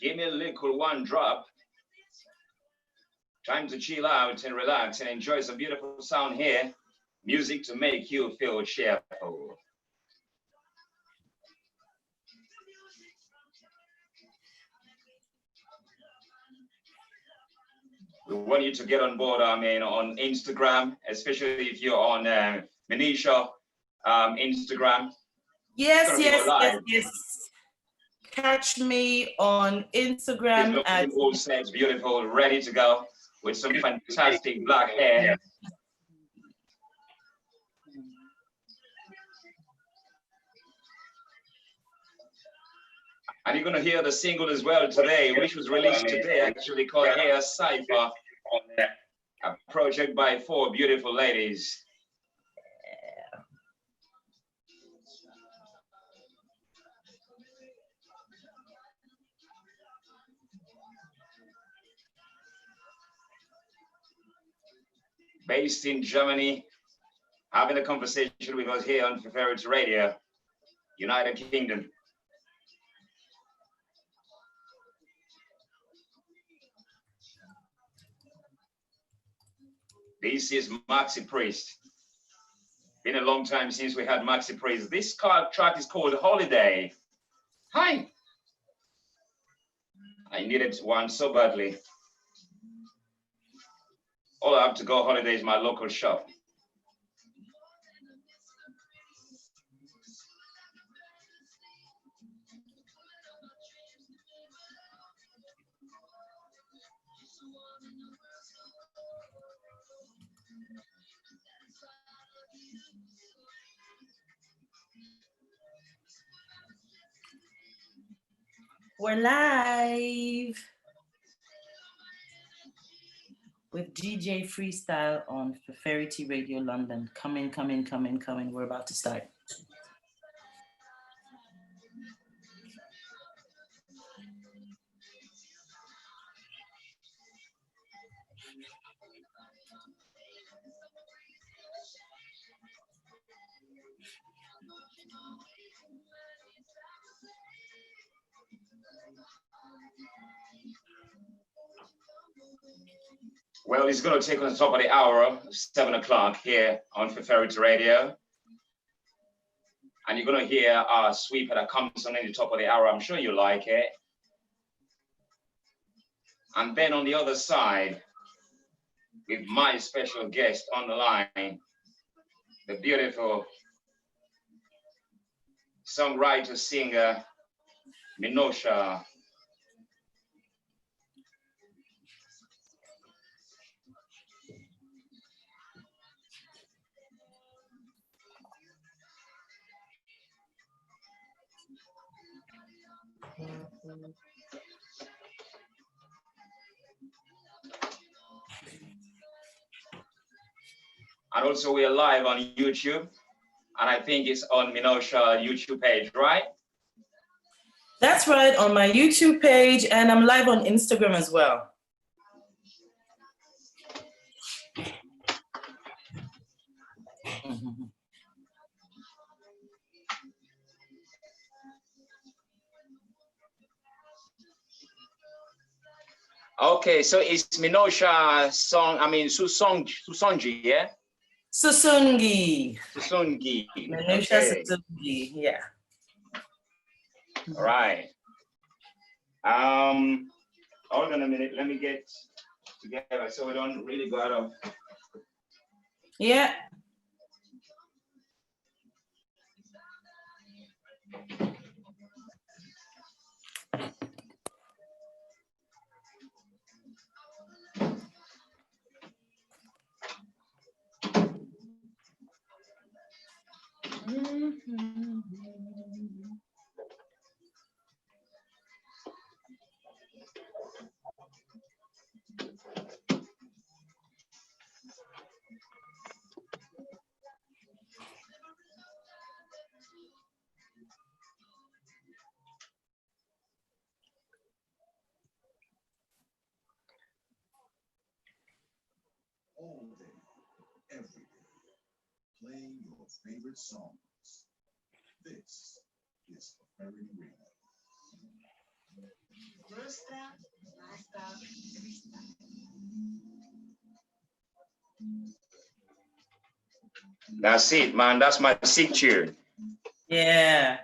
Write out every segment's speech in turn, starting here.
Give me a little one drop. Time to chill out and relax and enjoy some beautiful sound here. Music to make you feel cheerful. We want you to get on board, on Instagram, especially if you're on Menoosha Instagram. Yes. Catch me on Instagram at all sex, beautiful, ready to go with some fantastic black hair. And you're going to hear the single as well today, which was released today, actually called Hair Cypher, a project by 4 beautiful ladies. Based in Germany, having a conversation with us here on Feferity Radio, United Kingdom. This is Maxi Priest. Been a long time since we had Maxi Priest. This track is called Holiday. Hi. I needed one so badly. All I have to go holiday is my local shop. We're live with DJ Freestyle on Feferity Radio London. Coming. We're about to start. Well, it's going to take on the top of the hour, 7 o'clock here on Feferity Radio. And you're going to hear our sweeper that comes on in the top of the hour. I'm sure you like it. And then on the other side, with my special guest on the line, the beautiful songwriter, singer, Menoosha. And also we are live on YouTube, and I think it's on Menoosha YouTube page, right? That's right, on my YouTube page, and I'm live on Instagram as well. Okay, so it's Menoosha song, Susonji, yeah? Susungi. Menoosha okay. Susungi, yeah. All right. Hold on a minute, let me get together so we don't really go out of. Yeah. All day, every day, playing your favorite songs. This is Feferity Radio. That's it, man. That's my signature. Yeah.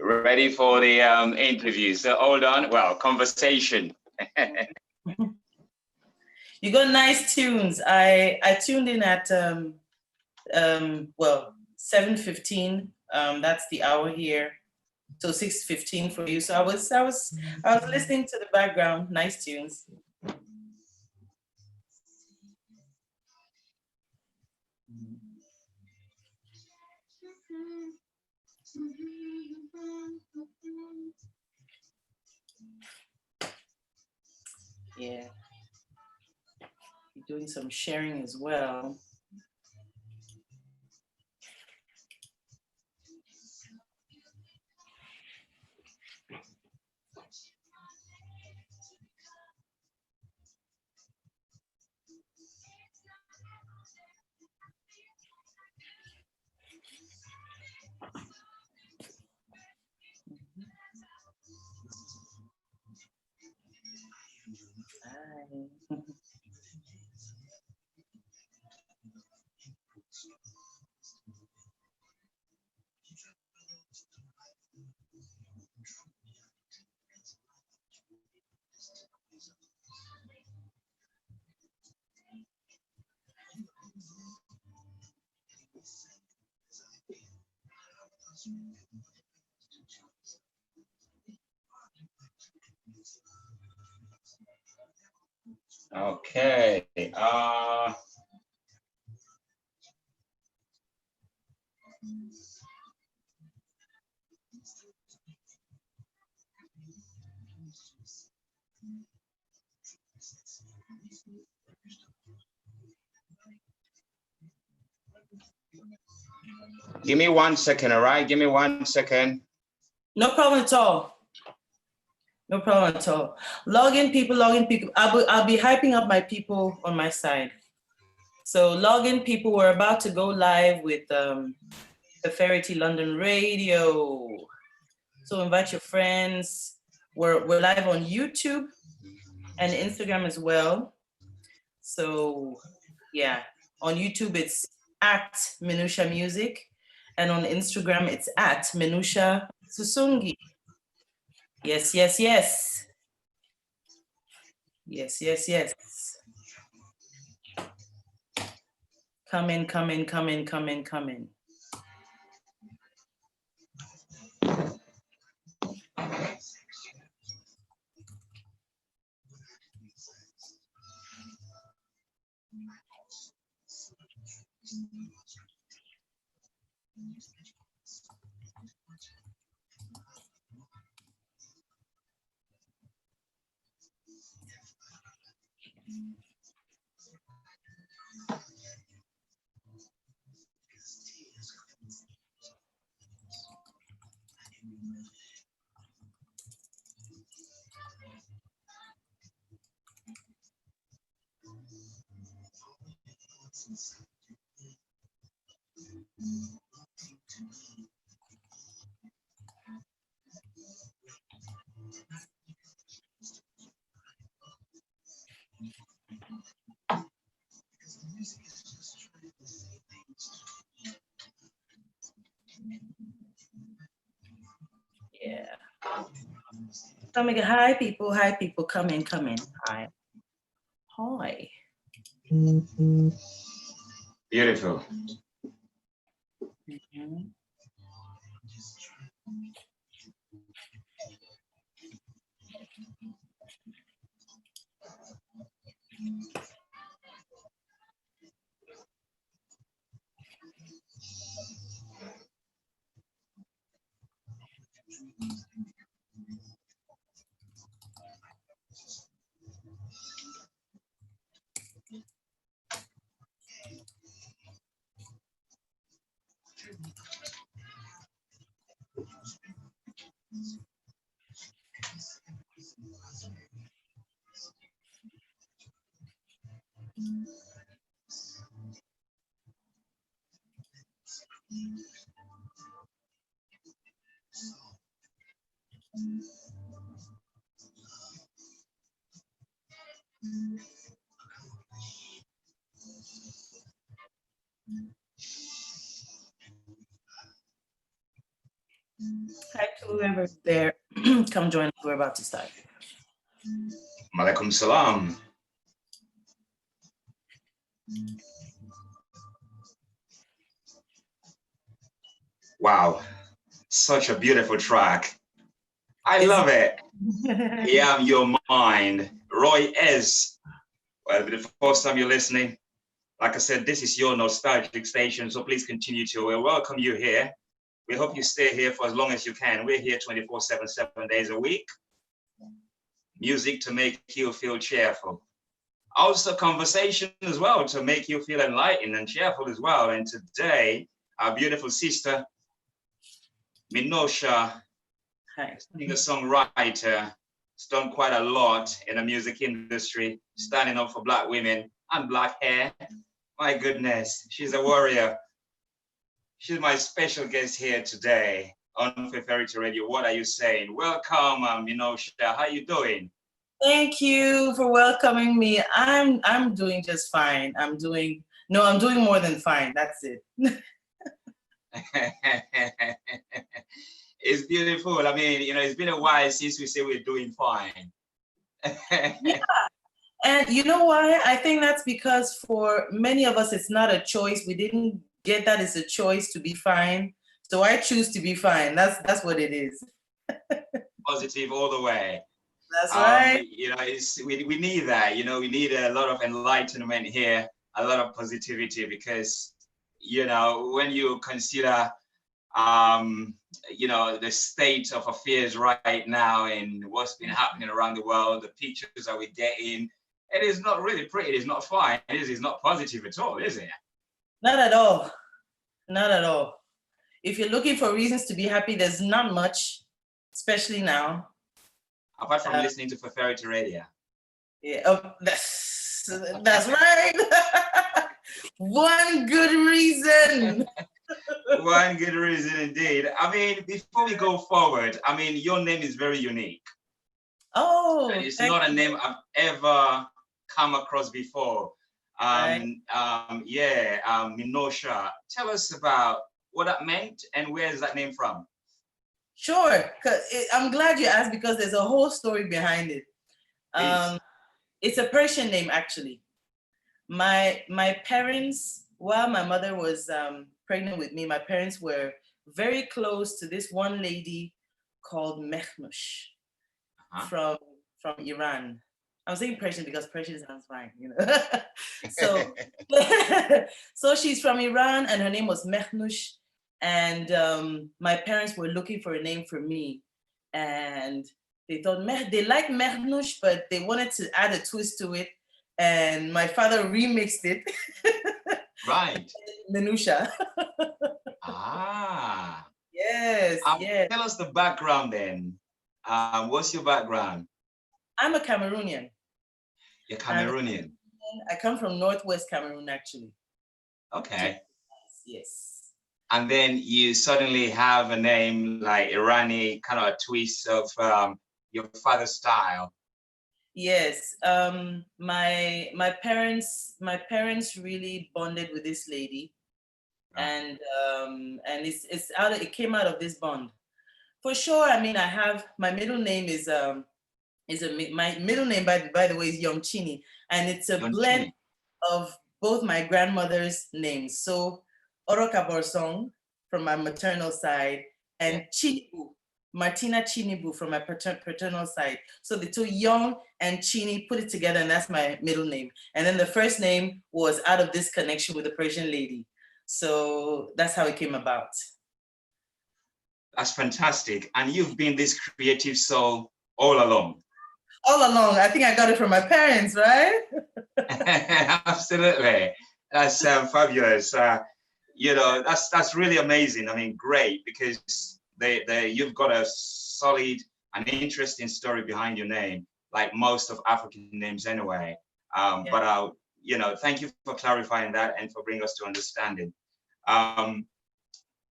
Ready for the interview. So hold on. Well, conversation. You got nice tunes. I tuned in at well 7:15. That's the hour here. So 6:15 for you. So I was listening to the background. Nice tunes. Yeah. You're doing some sharing as well. Hi. Okay. Give me 1 second, all right? Give me 1 second. No problem at all. No problem at all. Log in, people. I'll be hyping up my people on my side. So log in, people. We're about to go live with Feferity London Radio. So invite your friends. We're live on YouTube and Instagram as well. So yeah, on YouTube it's at Menoosha Music, and on Instagram it's at Menoosha Susungi. Yes, yes, yes. Yes, yes, yes. Come in, come in, come in, come in, come in. Yeah. Come again. Hi, people. Hi, people. Come in, come in. Hi. Hi. Beautiful. Mhm. Hi to whoever's there. Come join us. We're about to start. Malaikum salam. Wow, such a beautiful track. I love it. Yeah, I'm your mind. Roy S. Well, the first time you're listening, like I said, this is your nostalgic station, so please continue to. We welcome you here. We hope you stay here for as long as you can. We're here 24/7, 7 days a week. Music to make you feel cheerful. Also conversation as well to make you feel enlightened and cheerful as well. And today, our beautiful sister, Menoosha, singer-songwriter, has done quite a lot in the music industry, standing up for Black women and Black hair. My goodness, she's a warrior. She's my special guest here today on Feferity Radio. What are you saying? Welcome, Menoosha. How you doing? Thank you for welcoming me. I'm doing just fine. I'm doing more than fine. That's it. It's beautiful. I mean, it's been a while since we say we're doing fine. Yeah. And you know why? I think that's because for many of us, it's not a choice. We didn't get that it's a choice to be fine. So I choose to be fine. That's what it is. Positive all the way. That's right. We need that. We need a lot of enlightenment here, a lot of positivity, because when you consider the state of affairs right now and what's been happening around the world, the pictures that we're getting, it is not really pretty. It is not fine. It is not positive at all, is it? Not at all. Not at all. If you're looking for reasons to be happy, there's not much, especially now. Apart from listening to Feferity Radio. Yeah, that's right. One good reason. One good reason indeed. I mean, before we go forward, I mean, your name is very unique. Oh, it's not a name I've ever come across before. Menoosha. Tell us about what that meant and where is that name from? Sure, I'm glad you asked because there's a whole story behind it. It's a Persian name, actually. My parents, while my mother was pregnant with me, my parents were very close to this one lady called Menoosha from Iran. I'm saying Persian because Persian sounds fine, So, so she's from Iran, and her name was Menoosha. And my parents were looking for a name for me, and they thought they liked Menoosha, but they wanted to add a twist to it, and my father remixed it. Right. Menoosha. Yes. Yes. Tell us the background then. What's your background? I'm a Cameroonian. You're Cameroonian. I come from Northwest Cameroon, actually. Okay. Yes. And then you suddenly have a name like Irani, kind of a twist of your father's style. Yes. My parents really bonded with this lady, and it came out of this bond. For sure. I mean, I have my middle name my middle name by the way is Yomchini, and it's a blend of both my grandmother's names. So Oroka Borsong from my maternal side, and Chinibu, Martina Chinibu from my paternal side. So the two, Young and Chini, put it together, and that's my middle name. And then the first name was out of this connection with the Persian lady. So that's how it came about. That's fantastic. And you've been this creative soul all along. All along. I think I got it from my parents, right? Absolutely. That's fabulous. That's really amazing. I mean, great, because you've got a solid and interesting story behind your name, like most of African names anyway. But thank you for clarifying that and for bringing us to understanding.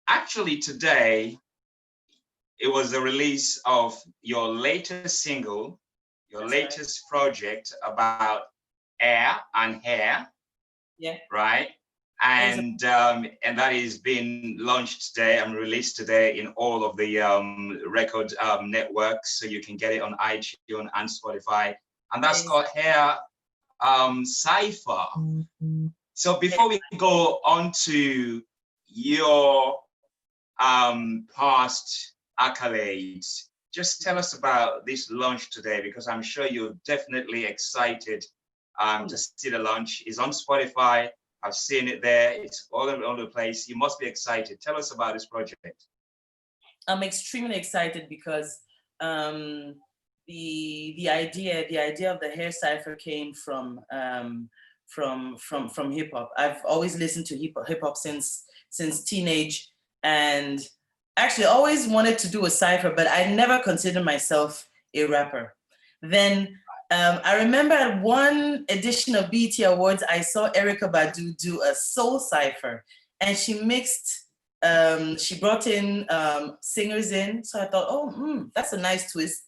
Actually, today, it was the release of your latest single, your That's right. latest project about air and hair, Yeah. right? And that is being launched today and released today in all of the record networks, so you can get it on iTunes and Spotify. And that's called Hair Cipher. So before we go on to your past accolades, just tell us about this launch today, because I'm sure you're definitely excited to see the launch. It's on Spotify. I've seen it there. It's all over the place. You must be excited. Tell us about this project. I'm extremely excited because the idea of the hair cipher came from hip hop. I've always listened to hip hop since teenage, and actually always wanted to do a cipher, but I never considered myself a rapper. Then I remember at one edition of BET Awards, I saw Erykah Badu do a soul cipher, and she mixed. She brought in singers in, so I thought, oh, that's a nice twist.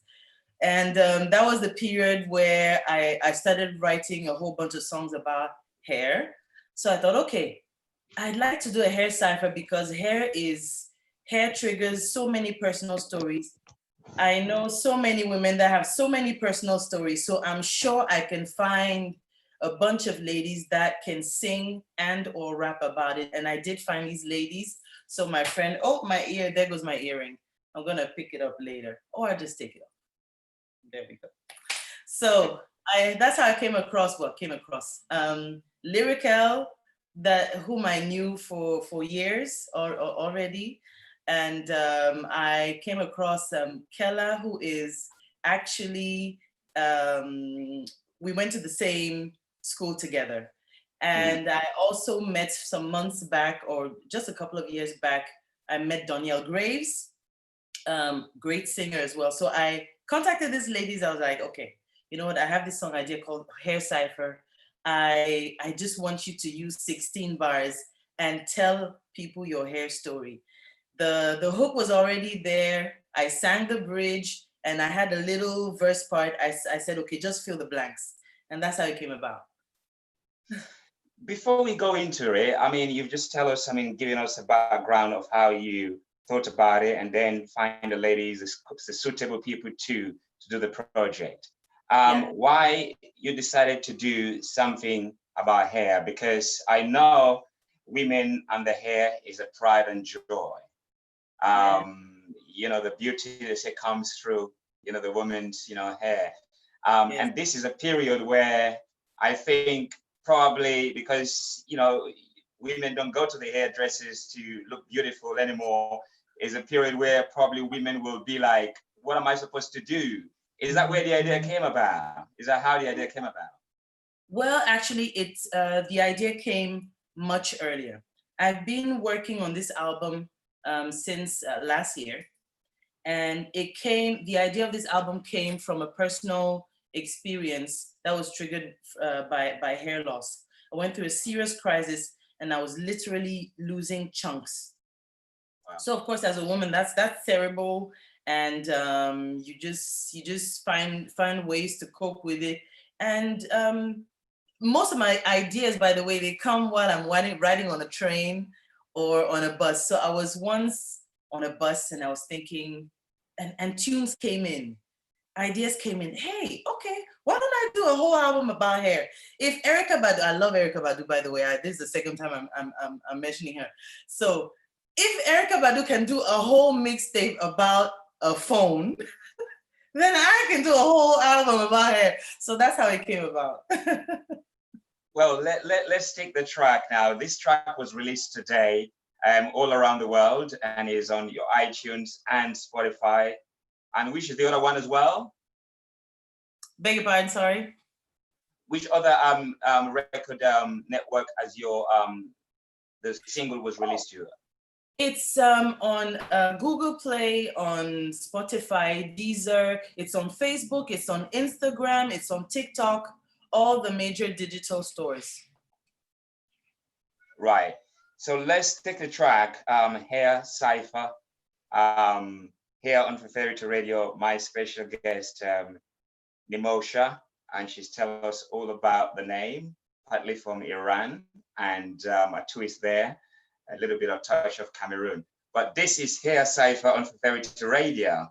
And that was the period where I started writing a whole bunch of songs about hair. So I thought, okay, I'd like to do a hair cipher because hair triggers so many personal stories. I know so many women that have so many personal stories. So I'm sure I can find a bunch of ladies that can sing and or rap about it. And I did find these ladies. So my friend, oh, my ear, there goes my earring. I'm gonna pick it up later, or I just take it off. There we go. So that's how I came across Lyrical, whom I knew for years or already. And I came across Kella, who is actually, we went to the same school together. And I also met some months back, or just a couple of years back, I met Donielle Graves, great singer as well. So I contacted these ladies. I was like, okay, you know what? I have this song idea called Hair Cipher. I just want you to use 16 bars and tell people your hair story. The hook was already there. I sang the bridge and I had a little verse part. I said, okay, just fill the blanks. And that's how it came about. Before we go into it, I mean, you've just tell us, I mean, giving us a background of how you thought about it and then find the ladies, the suitable people to do the project. Why you decided to do something about hair? Because I know women and the hair is a pride and joy. You know, the beauty they say comes through, you know, the woman's, you know, hair. And this is a period where I think probably because, you know, women don't go to the hairdressers to look beautiful anymore, is a period where probably women will be like, what am I supposed to do? Is that where the idea came about? Is that how the idea came about? Well, actually, it's the idea came much earlier. I've been working on this album since last year, and the idea of this album came from a personal experience that was triggered by hair loss. I went through a serious crisis, and I was literally losing chunks. Wow. So of course, as a woman, that's terrible, and you just find ways to cope with it. And most of my ideas, by the way, they come while I'm riding on a train or on a bus. So I was once on a bus and I was thinking, and tunes came in, ideas came in. Hey, okay, why don't I do a whole album about hair? If Erykah Badu, I love Erykah Badu, by the way. This is the second time I'm mentioning her. So if Erykah Badu can do a whole mixtape about a phone, then I can do a whole album about hair. So that's how it came about. Well, let's take the track now. This track was released today all around the world and is on your iTunes and Spotify. And which is the other one as well? Beg your pardon, sorry? Which other record network as your the single was released to? It's on Google Play, on Spotify, Deezer. It's on Facebook, it's on Instagram, it's on TikTok, all the major digital stores. Right. So let's take the track, Hair Cipher, here on Feferity Radio. My special guest, Menoosha, and she's telling us all about the name, partly from Iran, and a twist there, a little bit of touch of Cameroon. But this is Hair Cipher on Feferity Radio.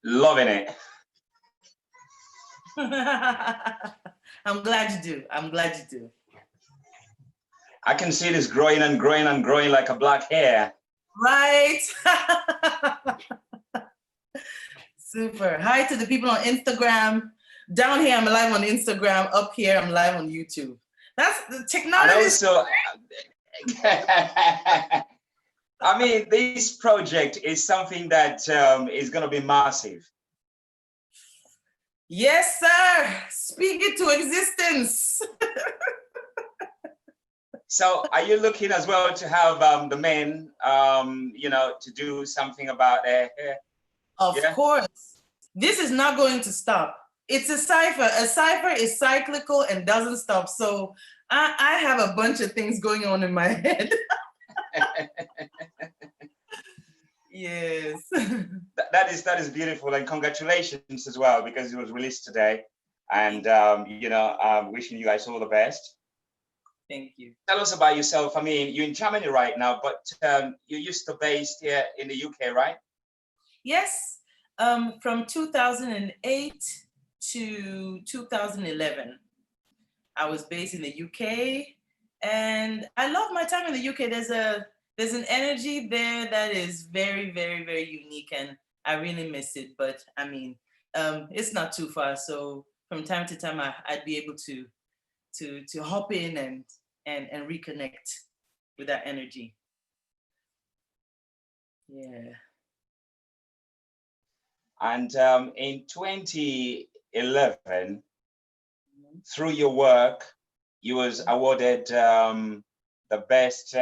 Loving it. I'm glad you do. I'm glad you do. I can see this growing and growing and growing like a black hair. Right. Super. Hi to the people on Instagram. Down here, I'm live on Instagram. Up here, I'm live on YouTube. That's the technology. And also, I mean, this project is something that is going to be massive. Yes, sir. Speak it to existence. So are you looking as well to have the men, you know, to do something about their hair? Of course. This is not going to stop. It's a cipher. A cipher is cyclical and doesn't stop. So I have a bunch of things going on in my head. Yes. That is beautiful, and congratulations as well, because it was released today. And you know, wishing you guys all the best. Thank you. Tell us about yourself. I mean, you're in Germany right now, but you used to based here in the UK, right? Yes. From 2008 to 2011, I was based in the UK, and I love my time in the UK. There's an energy there that is very, very, very unique, and I really miss it. But I mean, it's not too far, so from time to time, I'd be able to hop in and reconnect with that energy. Yeah. And in 2011, through your work, you was awarded the best,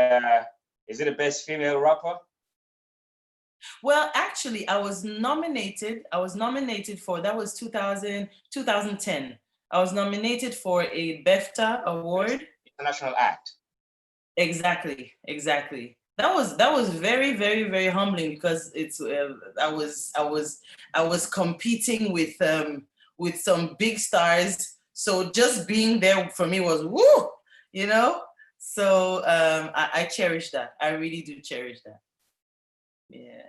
is it the best female rapper? Well, actually, I was nominated for, that was 2010. I was nominated for a BEFTA award. International Act. Exactly. That was very, very, very humbling because it's I was competing with some big stars. So just being there for me was woo, you know. So I cherish that. I really do cherish that. Yeah.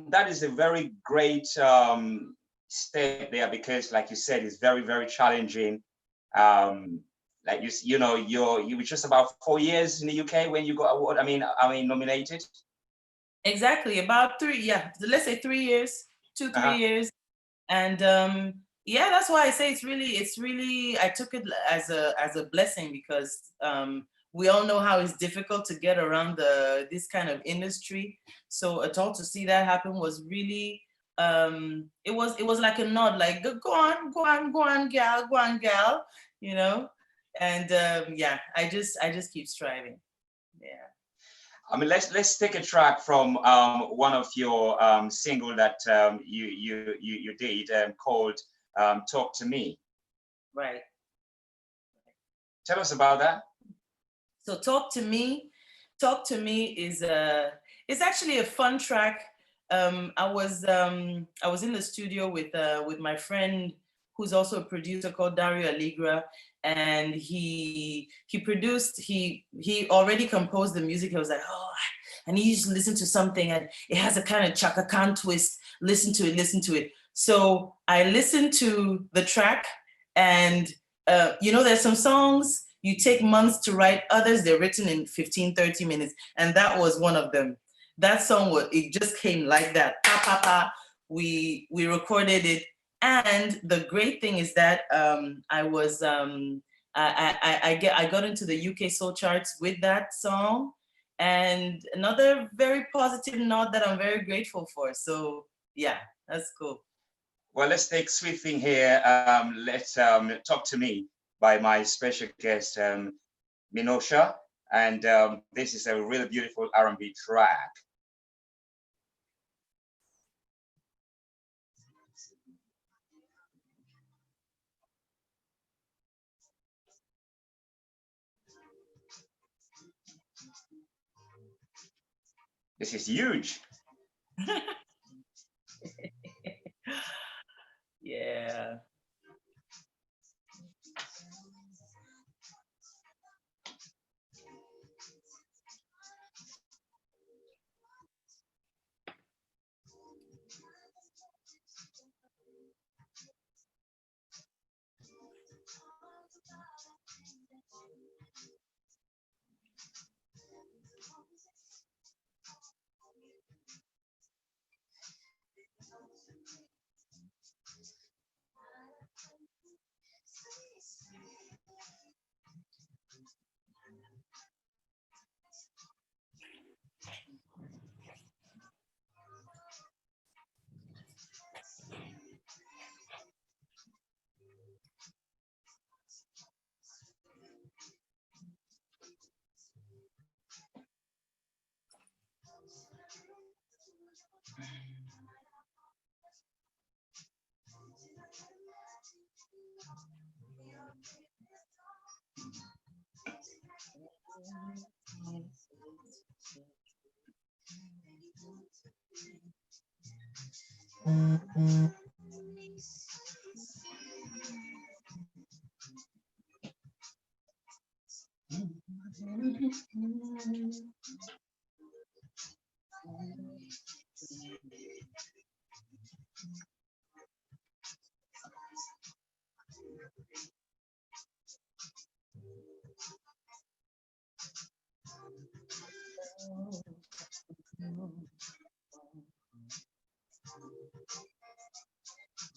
That is a very great step there because, like you said, it's very, very challenging. Um, like you know, you were just about 4 years in the UK when you got award. I mean, nominated. Exactly. About three, yeah. Let's say 3 years, two, three Uh-huh. years. And yeah, that's why I say it's really I took it as a blessing because we all know how it's difficult to get around this kind of industry. So at all to see that happen was really it was like a nod, like go on, go on, go on, gal, you know. And yeah, I just keep striving. Yeah. I mean, let's take a track from one of your single that you did called "Talk to Me." Right. Tell us about that. So talk to me is it's actually a fun track. I was in the studio with my friend who's also a producer called Dario Allegra, and he produced he already composed the music. He was like, oh, I need you to listen to something, and it has a kind of Chaka Khan twist. Listen to it. So I listened to the track, and there's some songs you take months to write, others they're written in 15, 30 minutes. And that was one of them. That song it just came like that. Pa, pa, pa. We recorded it. And the great thing is that I got into the UK soul charts with that song. And another very positive note that I'm very grateful for. So yeah, that's cool. Well, let's take Sweet Thing here. Let's Talk to Me by my special guest, Menoosha. And this is a really beautiful R&B track. This is huge. Yeah.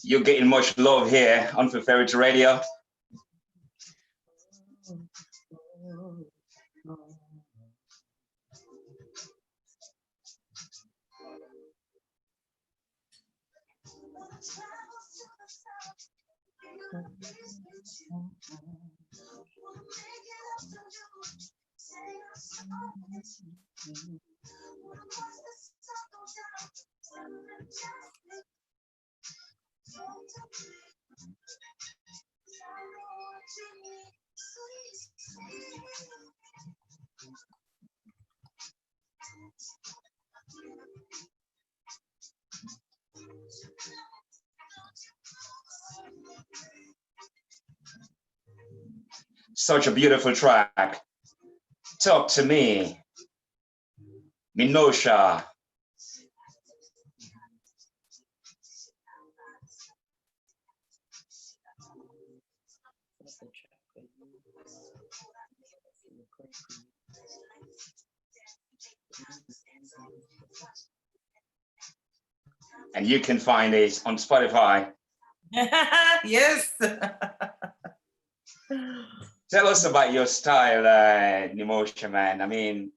You're getting much love here on Feferity Radio. Such a beautiful track. Talk to me, Menoosha. And you can find it on Spotify. Yes. Tell us about your style, Menoosha, man. I mean,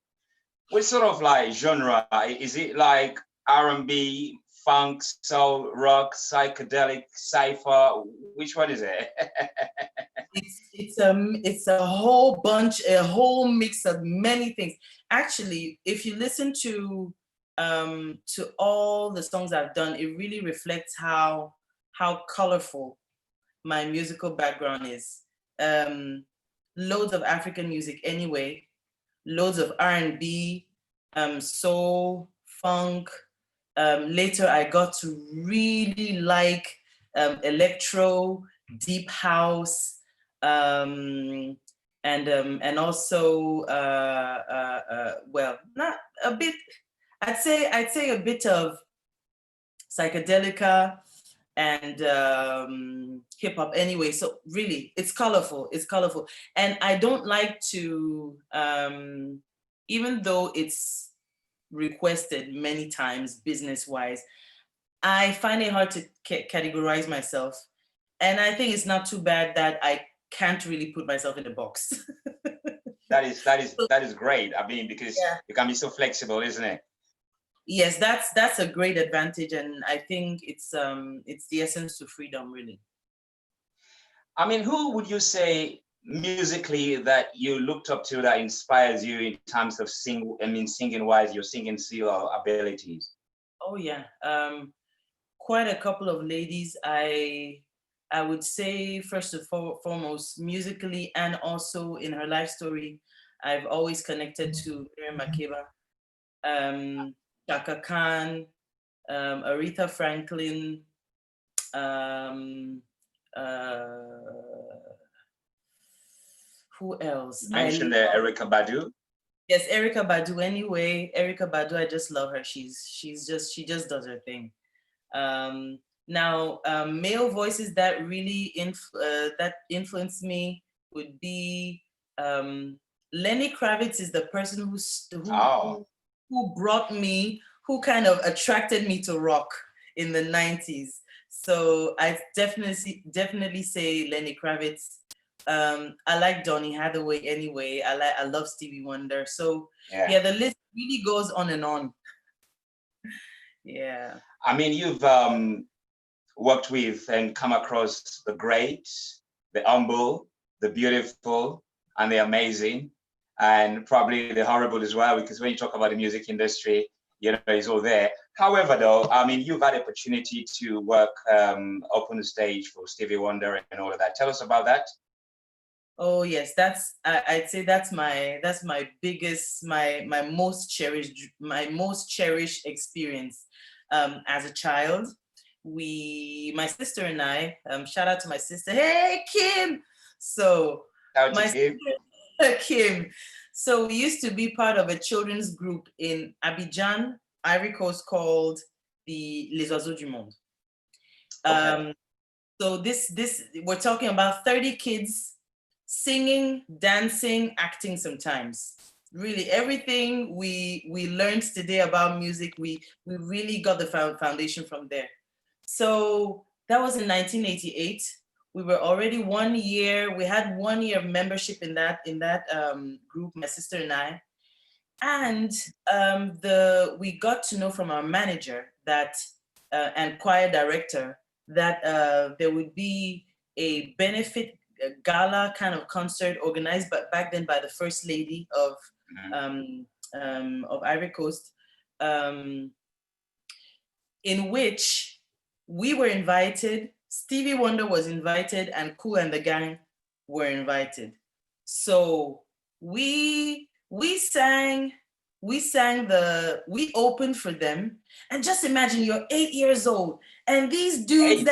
what sort of like genre? Is it like R&B, funk, soul, rock, psychedelic, cypher? Which one is it? It's a whole bunch, a whole mix of many things. Actually, if you listen to all the songs I've done, it really reflects how colorful my musical background is. Loads of African music anyway, loads of R&B, soul, funk. Later, I got to really like electro, deep house, and also well, not a bit. I'd say a bit of psychedelica and hip hop anyway. So really, it's colorful. It's colorful, and I don't like to, even though it's requested many times business wise, I find it hard to categorize myself, and I think it's not too bad that I can't really put myself in a box. That is great. I mean, because Yeah. you can be so flexible, isn't it? Yes, that's a great advantage, and I think it's the essence to freedom, really. I mean, who would you say musically that you looked up to that inspires you in terms of singing wise, your singing skill abilities? Oh yeah, quite a couple of ladies. I would say first and foremost, musically and also in her life story, I've always connected to Miriam Makeba, Chaka Khan, Aretha Franklin, um, uh, who else? You mentioned Erykah Badu. Yes, Erykah Badu. Anyway, Erykah Badu, I just love her. She just does her thing. Now, male voices that really that influenced me would be Lenny Kravitz is the person who brought me, who kind of attracted me to rock in the 90s. So I definitely say Lenny Kravitz. I like Donny Hathaway anyway. I love Stevie Wonder. So yeah, the list really goes on and on. Yeah. I mean, you've worked with and come across the great, the humble, the beautiful, and the amazing, and probably the horrible as well, because when you talk about the music industry, you know, it's all there. However, though, I mean, you've had the opportunity to work up on the stage for Stevie Wonder and all of that. Tell us about that. Oh yes, I'd say that's my biggest, my most cherished experience. As a child, my sister and I, shout out to my sister. Hey Kim. So my Kim. sister Kim. So we used to be part of a children's group in Abidjan, Ivory Coast, called the Les Oiseaux du Monde. Okay. So this we're talking about 30 kids singing, dancing, acting sometimes. Really, everything we learned today about music, we really got the foundation from there. So that was in 1988. We were already 1 year. We had 1 year of membership in that group, my sister and I, and we got to know from our manager that and choir director that there would be a benefit gala kind of concert organized, but back then by the First Lady of Ivory Coast, in which we were invited. Stevie Wonder was invited, and Kool and the Gang were invited. So we opened for them, and just imagine you're 8 years old, and these dudes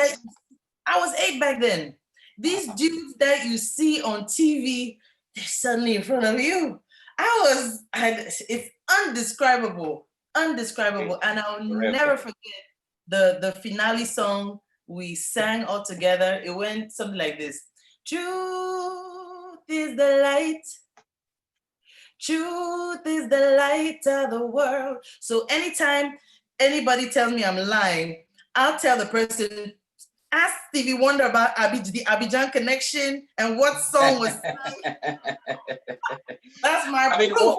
I was 8 back then. These dudes that you see on TV, they're suddenly in front of you. It's undescribable, undescribable. And I'll never forget the finale song we sang all together. It went something like this. Truth is the light. Truth is the light of the world. So anytime anybody tells me I'm lying, I'll tell the person, ask Stevie Wonder about the Abidjan connection and what song was sang. That's my proof.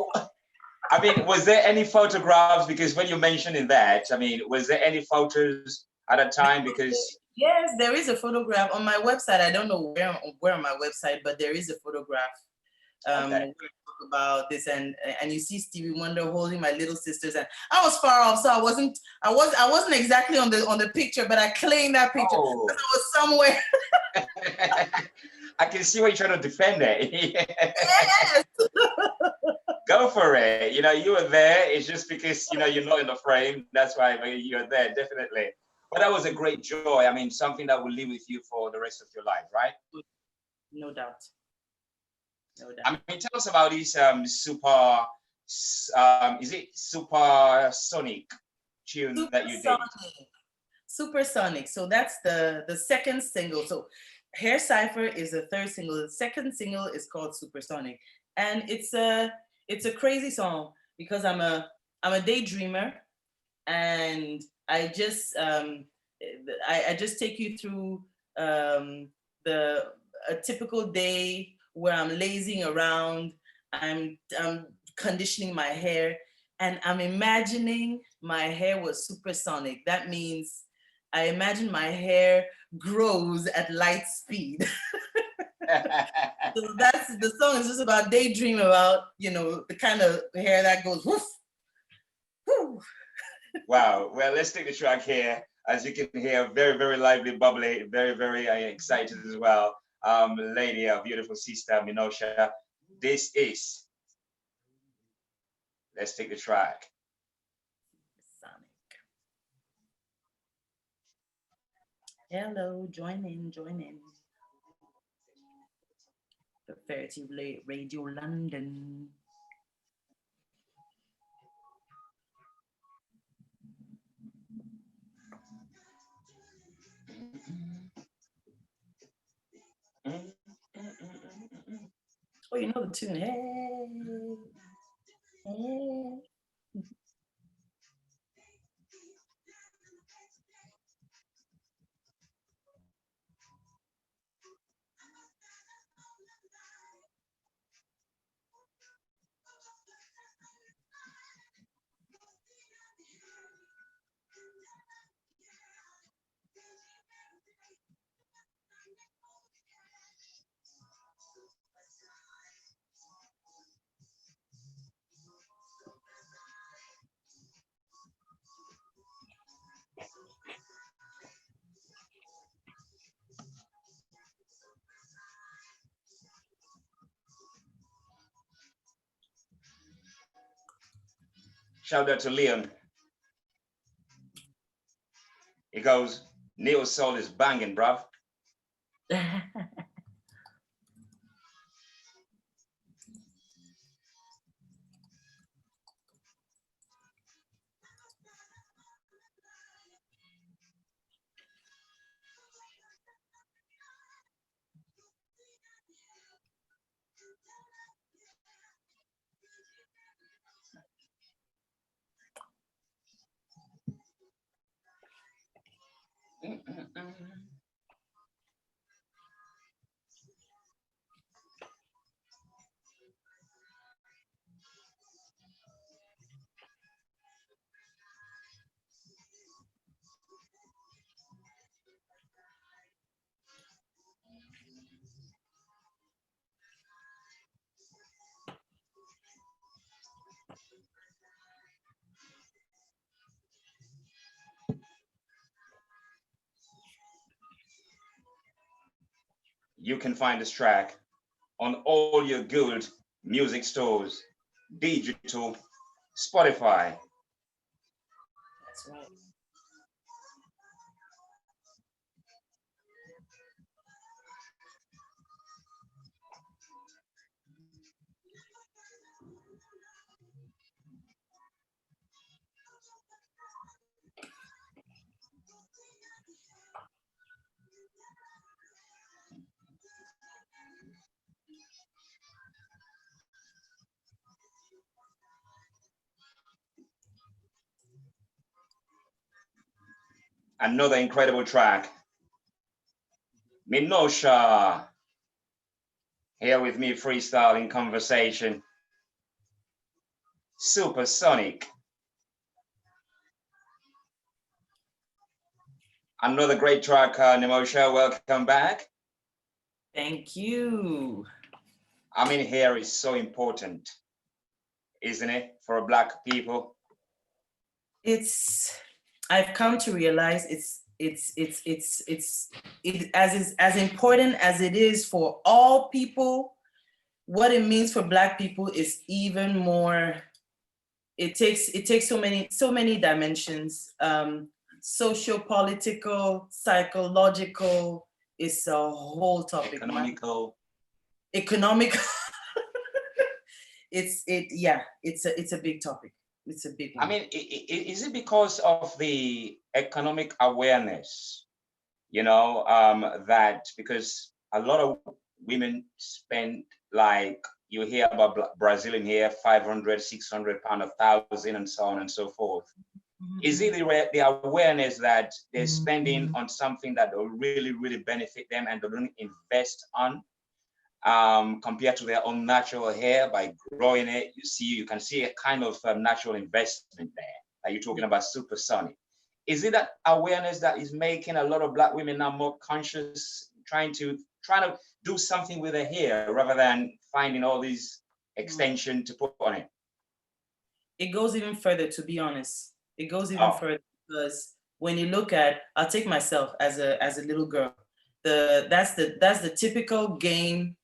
I mean, was there any photographs? Because when you're mentioning that, I mean, was there any photos at that time? Because yes, there is a photograph on my website. I don't know where on my website, but there is a photograph. Okay. Where we talk about this, and you see Stevie Wonder holding my little sisters, and I was far off, so I wasn't exactly on the picture, but I claimed that picture because I was somewhere. I can see why you're trying to defend it. Yes. Go for it. You know, you were there. It's just because, you know, you're not in the frame. That's why you're there, definitely. But that was a great joy. I mean, something that will live with you for the rest of your life, right? No doubt. No doubt. I mean, tell us about this is it Supersonic tune that you did? Supersonic. So that's the second single. So Hair Cipher is the third single. The second single is called Supersonic. And it's a crazy song because I'm a daydreamer, and I just take you through a typical day where I'm lazing around. I'm conditioning my hair, and I'm imagining my hair was supersonic. That means I imagine my hair grows at light speed. So that's the song is just about daydream about, you know, the kind of hair that goes woof, whoo. Wow. Well, let's take the track here. As you can hear, very, very lively, bubbly, very, very excited as well. Lady, our beautiful sister, Menoosha. This is, let's take the track. Sonic. Hello, join in. Feferity Radio London. Oh, you know the tune. Hey, hey. Shout out to Leon. He goes, Neo Soul is banging, bruv. You can find this track on all your good music stores, digital, Spotify. That's right. Another incredible track. Menoosha here with me, freestyle in conversation. Supersonic. Another great track, Menoosha. Welcome back. Thank you. I mean, hair is so important, isn't it, for Black people? I've come to realize it as is as important as it is for all people. What it means for Black people is even more. It takes so many dimensions. Social, political, psychological. It's a whole topic. Economical. Economic. It's a big topic. It's a big one. I mean, is it because of the economic awareness, that because a lot of women spend, like you hear about Brazilian here, 500, 600 pounds, 1,000 and so on and so forth. Mm-hmm. Is it the awareness that they're spending on something that will really, really benefit them and they don't invest on? Compared to their own natural hair by growing it, you can see a kind of natural investment there. Like you're talking about supersonic. Is it that awareness that is making a lot of Black women now more conscious, trying to do something with their hair rather than finding all these extension to put on it? It goes even further, to be honest. It goes even further because when you look at, I'll take myself as a little girl. That's the typical game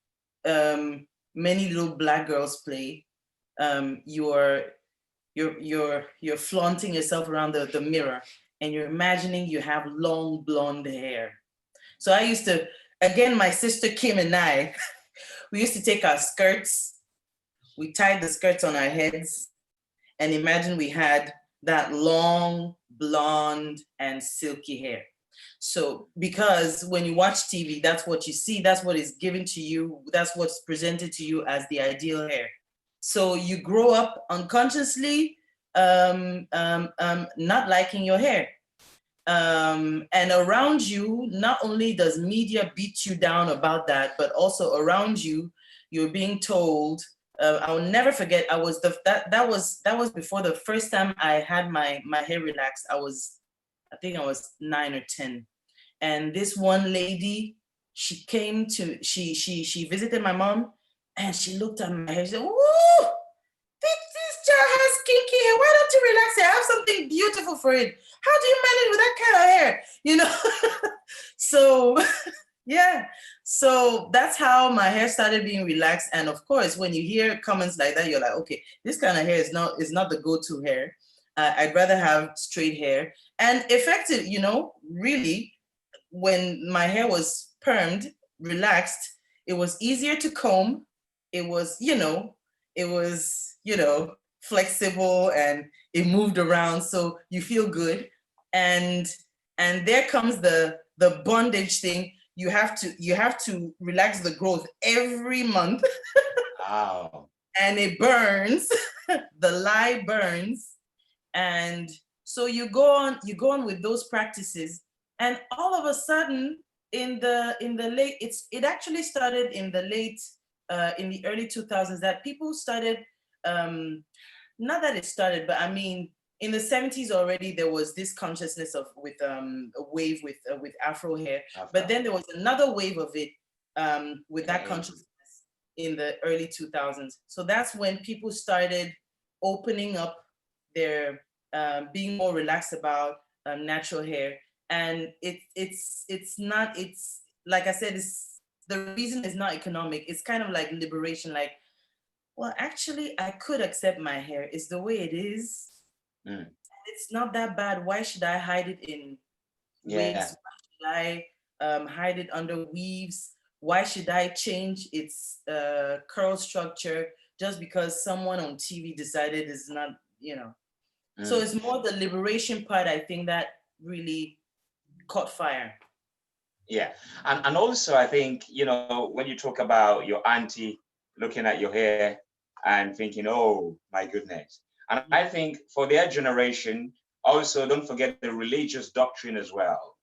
many little Black girls play. You're flaunting yourself around the mirror and you're imagining you have long blonde hair. So I used to, again, my sister Kim and I, we used to take our skirts, we tied the skirts on our heads, and imagine we had that long blonde and silky hair. So, because when you watch TV, that's what you see, that's what is given to you, that's what's presented to you as the ideal hair. So you grow up unconsciously not liking your hair. And around you, not only does media beat you down about that, but also around you, you're being told, I'll never forget, that was before the first time I had my hair relaxed. I think I was 9 or 10. And this one lady, she visited my mom and she looked at my hair. She said, "Woo, this child has kinky hair. Why don't you relax it? I have something beautiful for it. How do you manage with that kind of hair?" So, yeah. So that's how my hair started being relaxed. And of course, when you hear comments like that, you're like, okay, this kind of hair is not the go-to hair. I'd rather have straight hair. And effective, really, when my hair was permed, relaxed, it was easier to comb. It was, flexible and it moved around. So you feel good. And there comes the bondage thing. You have to relax the growth every month. Wow. And it burns. The lie burns. And so you go on with those practices, and all of a sudden in the late, it actually started in the early 2000s that people started, not that it started, but I mean in the 70s already there was this consciousness with a wave with Afro hair. Afro. But then there was another wave of it with that consciousness in the early 2000s. So that's when people started opening up their being more relaxed about natural hair. And it's like I said, the reason is not economic. It's kind of like liberation, like, well, actually I could accept my hair. It's the way it is. It's not that bad. Why should I hide it in wigs? Why should I hide it under weaves? Why should I change its curl structure just because someone on TV decided it's not, So it's more the liberation part, I think, that really caught fire. Yeah. And also, I think, when you talk about your auntie looking at your hair and thinking, oh, my goodness. And I think for their generation, Also, don't forget the religious doctrine as well.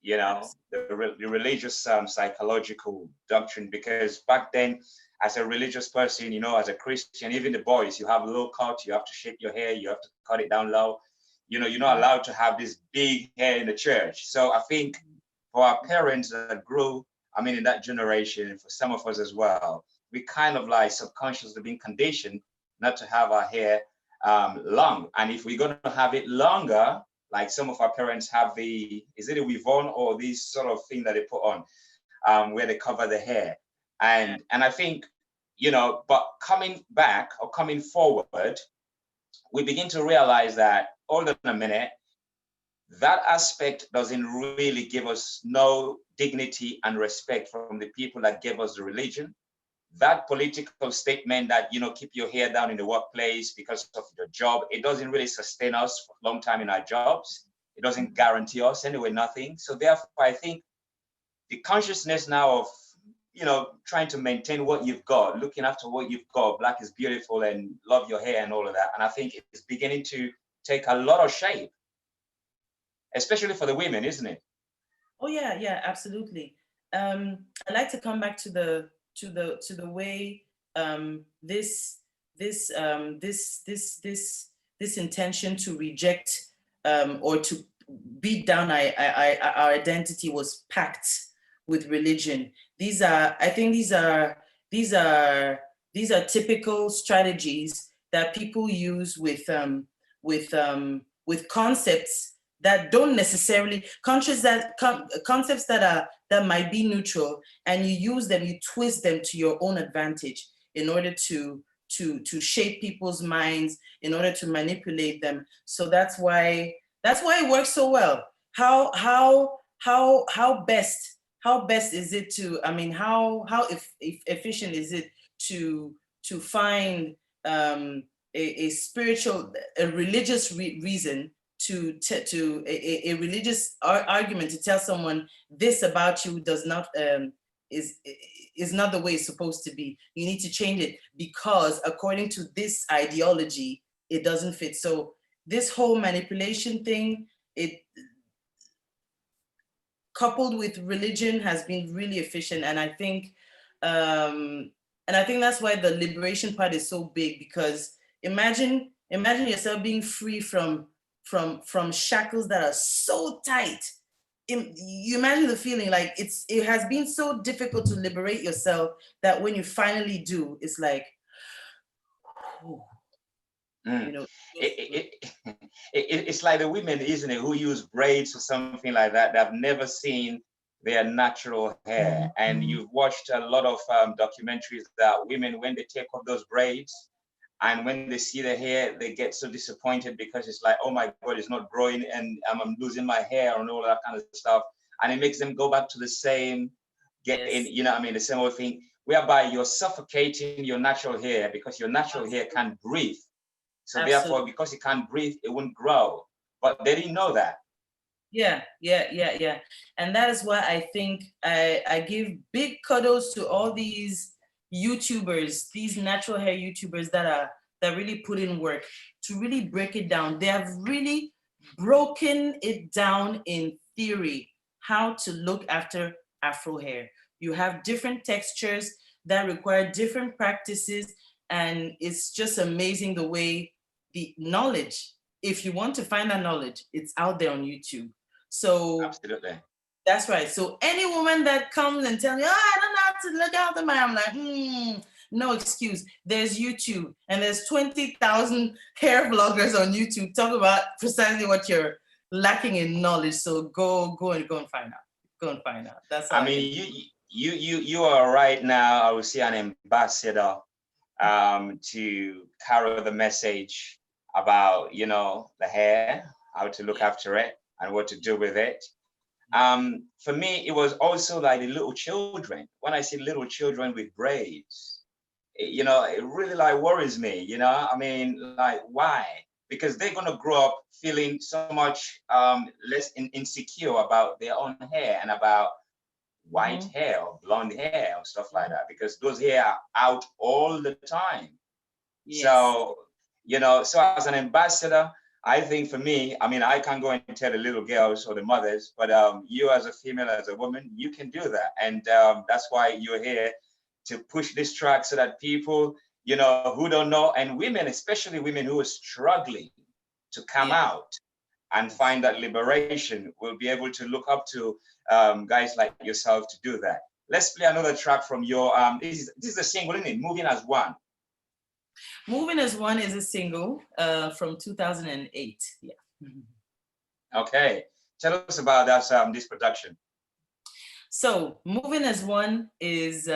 You know, the religious psychological doctrine, because back then, as a religious person, you know, as a Christian, even the boys, you have low cut, you have to shape your hair, you have to cut it down low. You know, you're not allowed to have this big hair in the church. So I think for our parents that grew, I mean, in that generation, for some of us as well, we kind of like subconsciously being conditioned not to have our hair long. And if we're going to have it longer, like some of our parents have the, is it a weave on or these sort of thing that they put on where they cover the hair. And I think, you know, but coming back or coming forward, we begin to realize that, hold on a minute, that aspect doesn't really give us no dignity and respect from the people that gave us the religion. That political statement that, you know, keep your hair down in the workplace because of your job, it doesn't really sustain us for a long time in our jobs. It doesn't guarantee us anyway, nothing. So therefore, I think the consciousness now of, you know, trying to maintain what you've got, looking after what you've got, black is beautiful and love your hair and all of that. And I think it's beginning to take a lot of shape, especially for the women, isn't it? Oh yeah, yeah, absolutely. I'd like to come back to the way this intention to reject or to beat down our identity was packed with religion. These are, I think, these are typical strategies that people use with concepts that don't necessarily concepts that might be neutral, and you use them, you twist them to your own advantage in order to shape people's minds, in order to manipulate them. So that's why it works so well. How best is it to, I mean, if efficient is it to find a spiritual, a religious reason to a religious argument to tell someone this about you does not is not the way it's supposed to be. You need to change it because according to this ideology, it doesn't fit. So this whole manipulation thing, it coupled with religion has been really efficient. And I think that's why the liberation part is so big, because imagine yourself being free from shackles that are so tight. You imagine the feeling, like it has been so difficult to liberate yourself that when you finally do, it's like, you know, it's like the women, isn't it, who use braids or something like that. They've never seen their natural hair. And you've watched a lot of documentaries that women, when they take off those braids, and when they see the hair, they get so disappointed because it's like, oh my God, it's not growing and I'm losing my hair and all that kind of stuff. And it makes them go back to the same, you know what I mean, the same old thing, whereby you're suffocating your natural hair because your natural hair can't breathe. So Absolutely. therefore, because it can't breathe, it won't grow. But they didn't know that. Yeah. And that is why I think I give big kudos to all these YouTubers, these natural hair YouTubers that really put in work to really break it down. They have really broken it down in theory, how to look after Afro hair. You have different textures that require different practices, and it's just amazing the way the knowledge, if you want to find that knowledge, it's out there on YouTube. So absolutely, that's right. So any woman that comes and tells me, oh, I don't know how to look after my, I'm like, no excuse. There's YouTube, and there's 20,000 hair bloggers on YouTube talk about precisely what you're lacking in knowledge. So go and find out. Go and find out. That's all. I mean, you are right now, I would say, an ambassador to carry the message about, you know, the hair, how to look after it and what to do with it. For me, it was also like the little children. When I see little children with braids, you know, it really like worries me, you know, I mean, like, why? Because they're going to grow up feeling so much less insecure about their own hair and about white hair or blonde hair or stuff like that, because those hair are out all the time. Yes. So, you know, so as an ambassador, I think for me, I mean, I can't go and tell the little girls or the mothers, but you as a female, as a woman, you can do that. And that's why you're here to push this track so that people, you know, who don't know, and women, especially women who are struggling to come Yeah. out and Yes. find that liberation, will be able to look up to guys like yourself to do that. Let's play another track from your, this is a single, isn't it? Moving as One. Moving as One is a single from 2008. Yeah. Okay. Tell us about that, this production. So Moving as One is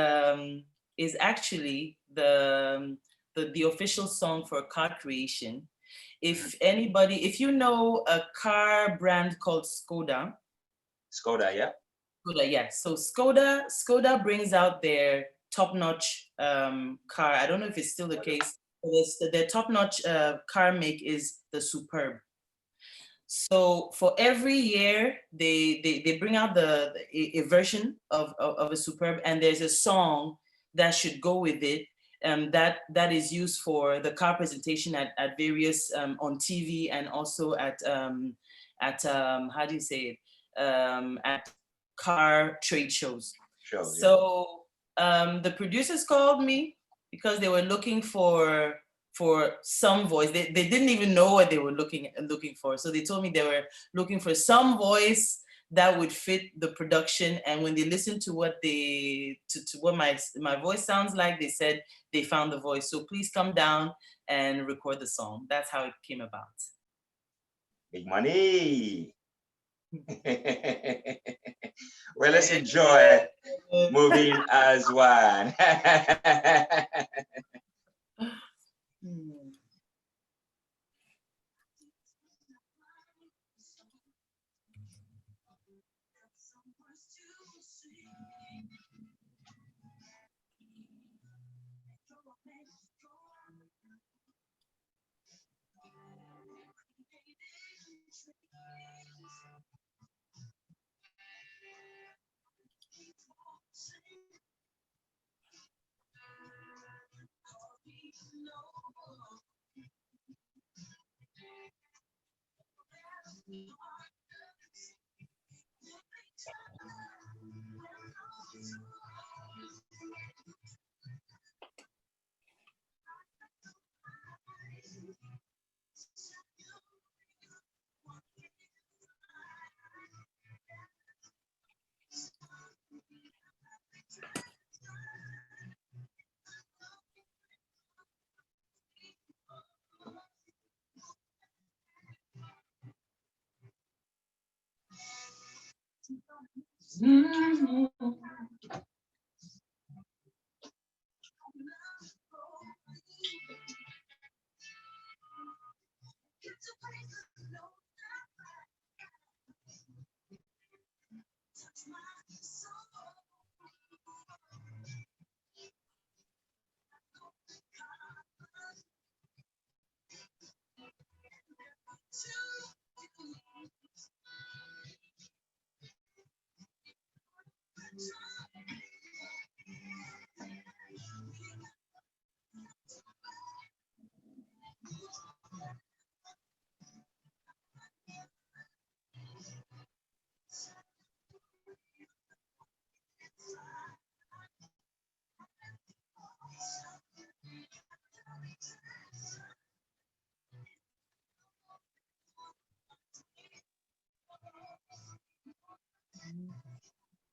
actually the official song for car creation. If anybody, if you know a car brand called Skoda. Skoda, yeah. Skoda, yeah. So Skoda brings out their top-notch car. I don't know if it's still the case. But their top-notch car make is the Superb. So for every year, they bring out a version of a Superb, and there's a song that should go with it, that is used for the car presentation at various on TV, and also at how do you say it, at car trade shows. Sure, yeah. So the producers called me because they were looking for some voice. They didn't even know what they were looking for. So they told me they were looking for some voice that would fit the production. And when they listened to what what my voice sounds like, they said they found the voice. So please come down and record the song. That's how it came about. Big money. Well, let's enjoy Moving as One.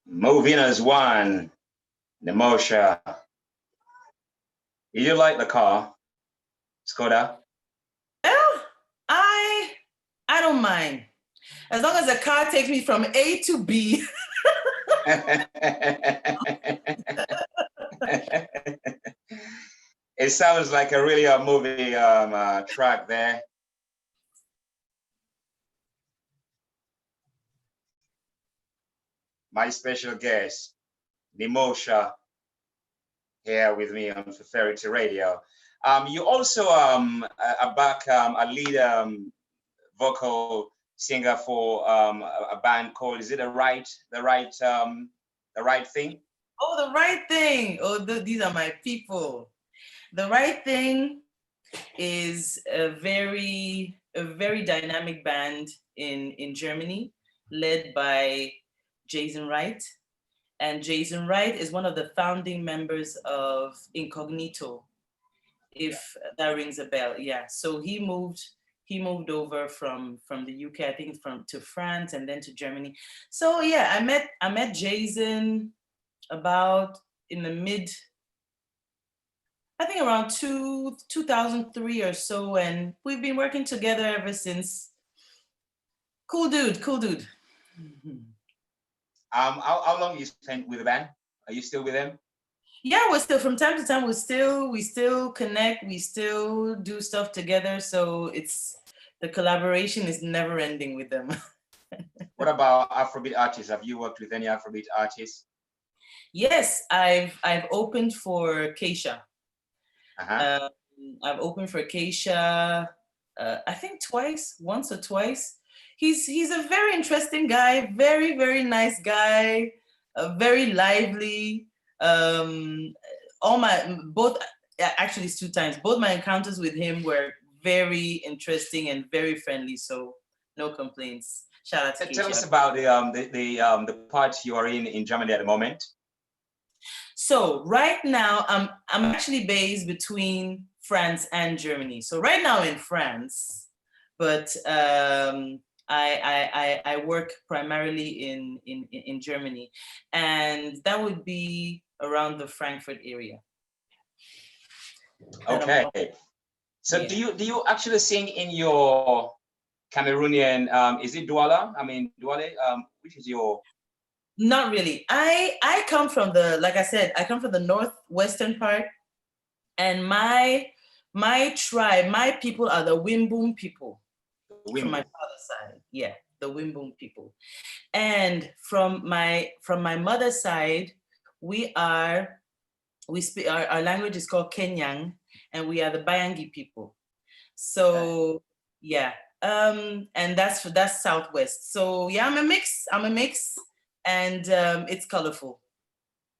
Moving as One, Menoosha. You like the car, Skoda? Well, I don't mind. As long as the car takes me from A to B. It sounds like a really movie track there. My special guest, Menoosha, here with me on Feferity Radio. You also a lead vocal singer for a band called, is it the right thing? Oh, The Right Thing. Oh, these are my people. The Right Thing is a very a very dynamic band in Germany, led by Jason Wright. And Jason Wright is one of the founding members of Incognito, if that rings a bell. Yeah. So he moved over from the UK, I think from to France and then to Germany. So yeah, I met Jason about in the mid, I think around 2003 or so, and we've been working together ever since. Cool dude, cool dude. How long you spent with the band? Are you still with them? Yeah, we're still from time to time. We still connect. We still do stuff together. So it's the collaboration is never ending with them. What about Afrobeat artists? Have you worked with any Afrobeat artists? Yes, I've opened for Keisha. Uh-huh. I've opened for Keisha. I think twice, once or twice. He's a very interesting guy. Very very nice guy. Very lively. Um, all my both actually it's two times. Both my encounters with him were very interesting and very friendly. So no complaints. Shout out to Tell Keisha. us about the part you are in Germany at the moment. So right now, I'm actually based between France and Germany. So right now in France, but I work primarily in Germany, and that would be around the Frankfurt area. Okay. So Yeah. do you actually sing in your Cameroonian? Is it Douala? I mean Douale. Which is your? Not really. I come from like I said, I come from the northwestern part, and my tribe, my people are the Wimboom people. From my father's side, yeah, the Wimboom people. And from my mother's side, we speak our language is called Kenyang, and we are the Bayangi people. So yeah, and that's southwest. So yeah, I'm a mix, and it's colorful.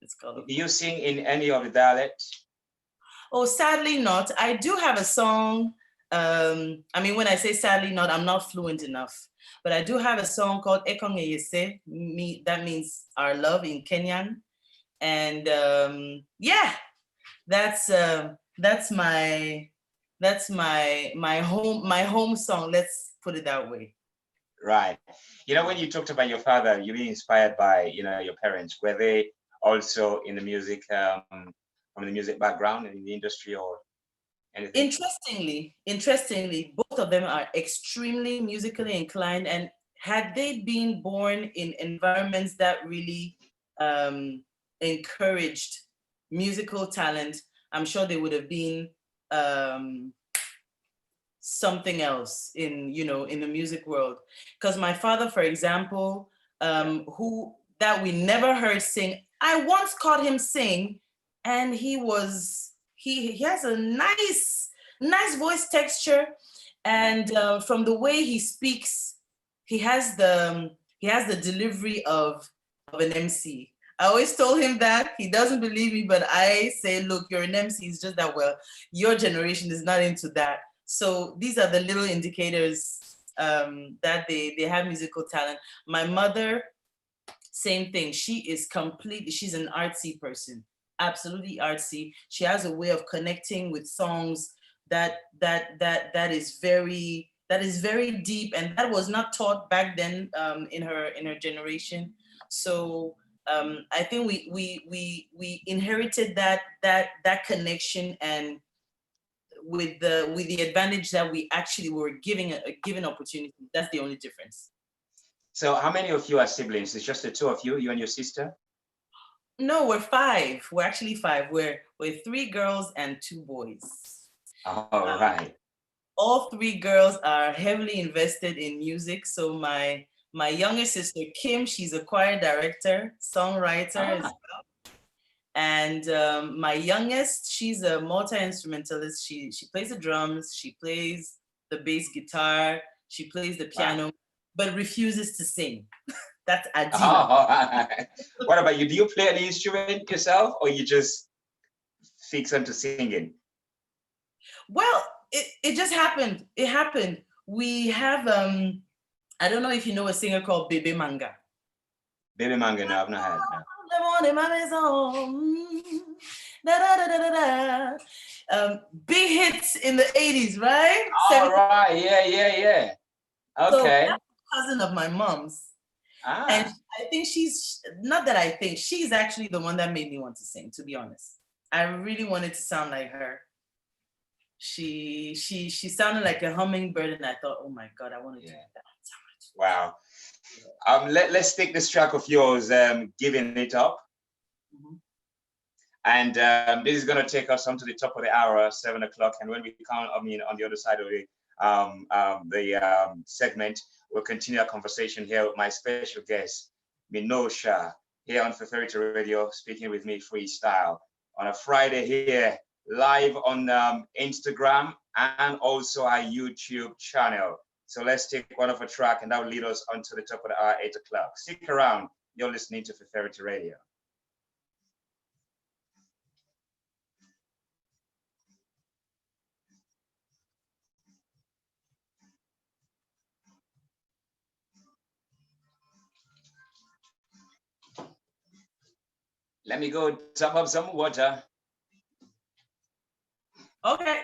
It's colorful. Do you sing in any of the dialects? Oh, sadly not. I do have a song. I mean, when I say sadly not, I'm not fluent enough. But I do have a song called Ekong Yese. That means our love in Kenyan. And yeah, that's my home song. Let's put it that way. Right. You know, when you talked about your father, you were inspired by, your parents. Were they also in the music, from the music background in the industry or anything? Interestingly, both of them are extremely musically inclined, and had they been born in environments that really encouraged musical talent, I'm sure they would have been um, something else in the music world. Because my father, for example, who that we never heard sing, I once caught him sing, and he has a nice voice texture, and from the way he speaks, he has the delivery of an MC. I always told him that. He doesn't believe me, but I say, look, you're an MC. It's just that, well, your generation is not into that. So these are the little indicators that they have musical talent. My mother, same thing. She's an artsy person, absolutely artsy. She has a way of connecting with songs that is very deep, and that was not taught back then in her generation. So I think we inherited that connection, and with the advantage that we actually were a given opportunity. That's the only difference. So how many of you are siblings? It's just the two of you and your sister? No, we're five. We're actually five. We're three girls and two boys. All right. All three girls are heavily invested in music. So my younger sister Kim, she's a choir director, songwriter as well. And my youngest, she's a multi-instrumentalist. She plays the drums, she plays the bass guitar, she plays the piano, but refuses to sing. That's Adina. Oh, what about you? Do you play any instrument yourself, or you just fix onto singing? Well, it just happened. It happened. We have I don't know if you know a singer called Bebe Manga. Baby Manga, no, I've not had no. The morning my maison. Da, da, da, da, da, da. Big hits in the 80s, right? All right, yeah. So Okay. that's a cousin of my mom's. And Ah, I think she's, not that I think, she's actually the one that made me want to sing, to be honest. I really wanted to sound like her. She sounded like a hummingbird, and I thought, oh my God, I want to do yeah. that. Wow. Let's take this track of yours, Giving It Up. Mhm. And this is going to take us on to the top of the hour, 7 o'clock. And when we come, on the other side of the segment, we'll continue our conversation here with my special guest, Menoosha, here on Feferity Radio, speaking with me freestyle on a Friday here, live on Instagram and also our YouTube channel. So let's take one of a track, and that will lead us onto the top of the hour, 8 o'clock. Stick around. You're listening to Feferity Radio. Let me go top up some water. Okay.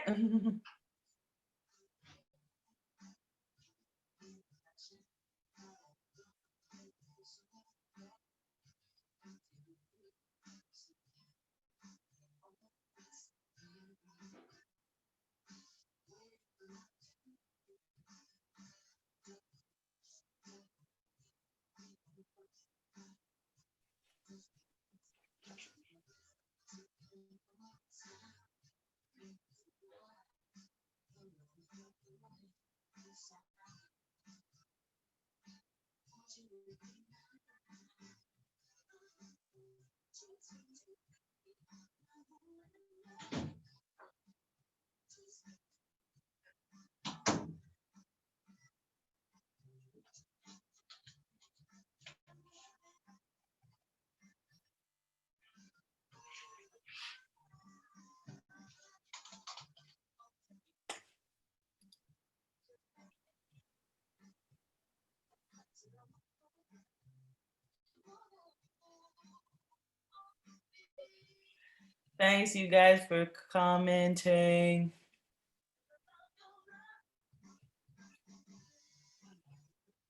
Thanks, you guys, for commenting.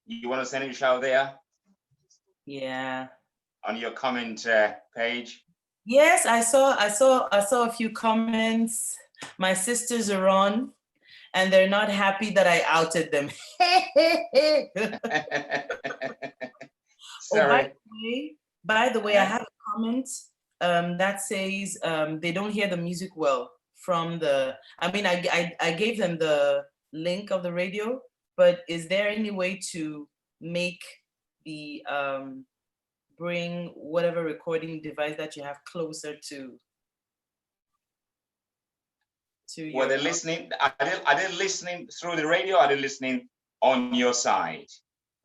You want to send a shout there Yeah. on your comment page? Yes, I saw a few comments. My sisters are on, and they're not happy that I outed them. Oh, Sorry. by the way, I Uh-huh. have a comment that says they don't hear the music well from the. I mean, I gave them the link of the radio, but is there any way to make the bring whatever recording device that you have closer to Were your they listening? Are they listening through the radio? Or are they listening on your side?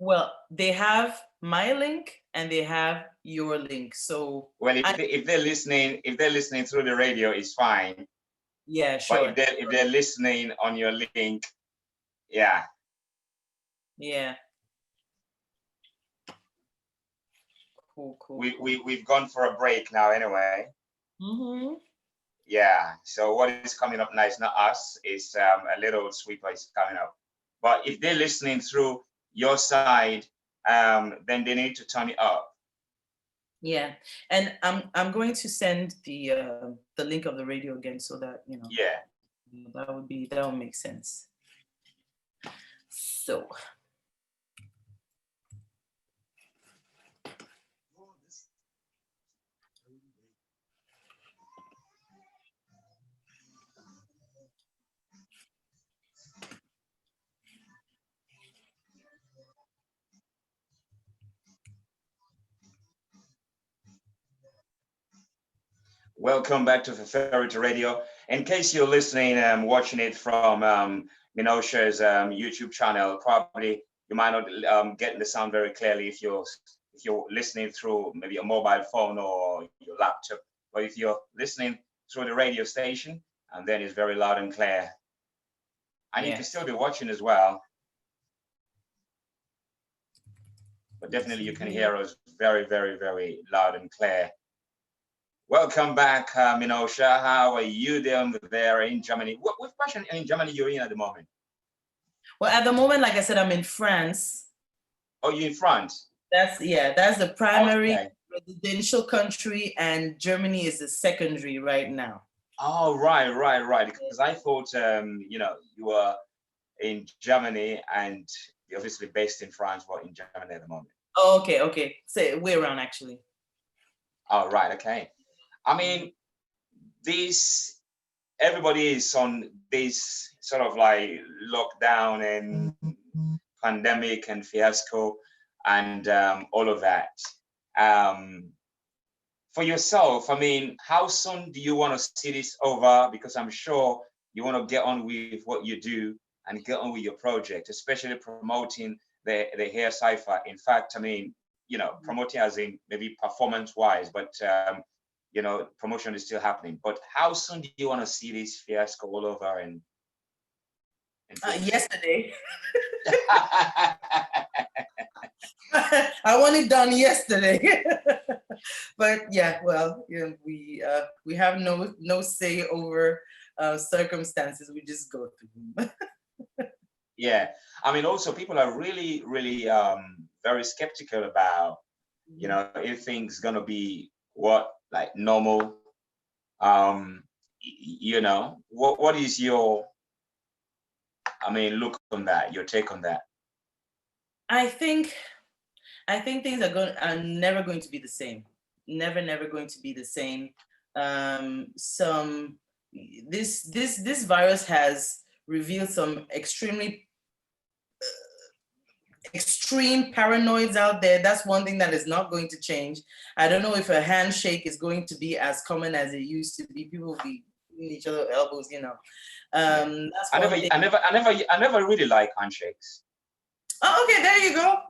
Well, they have my link and they have your link. So Well, if they're listening through the radio, it's fine. yeah, But sure. if they're listening on your link, yeah. Yeah. Cool. We've gone for a break now anyway. Mm-hmm. Yeah. So what is coming up now is not us. It's a little sweeper is coming up. But if they're listening through your side, then they need to turn it up. Yeah. And I'm going to send the link of the radio again so that Yeah. that would make sense. So Welcome back to Feferity Radio. In case you're listening, watching it from Menoosha's YouTube channel, probably you might not get the sound very clearly if you're listening through maybe a mobile phone or your laptop. But if you're listening through the radio station, and then it's very loud and clear, and you can yes. still be watching as well. but definitely you can hear us very, very, very loud and clear. Welcome back, Menoosha. How are you doing there in Germany? What fashion in Germany you're in at the moment? Well, at the moment, like I said, I'm in France. Oh, you're in France? That's the primary Okay. residential country, and Germany is the secondary right now. Oh, right. Because I thought, you were in Germany and you're obviously based in France, but in Germany at the moment. Oh, okay. So we're around actually. Oh, right. Okay. I mean, this everybody is on this sort of like lockdown and pandemic and fiasco and all of that. Um, for yourself, I mean, how soon do you want to see this over? Because I'm sure you want to get on with what you do and get on with your project, especially promoting the hair cipher. In fact, I mean, promoting as in maybe performance wise, but promotion is still happening. But how soon do you want to see this fiasco all over and yesterday. I want it done yesterday. But yeah, well, we have no say over circumstances. We just go through them. Yeah, I mean, also people are really, really very skeptical about, if things gonna be like normal. What is your, look on that, your take on that? I think things are never going to be the same. Never going to be the same. This virus has revealed some extreme paranoids out there. That's one thing that is not going to change. I don't know if a handshake is going to be as common as it used to be. People will be giving each other elbows, That's I one thing. I never really like handshakes. Oh, okay, there you go.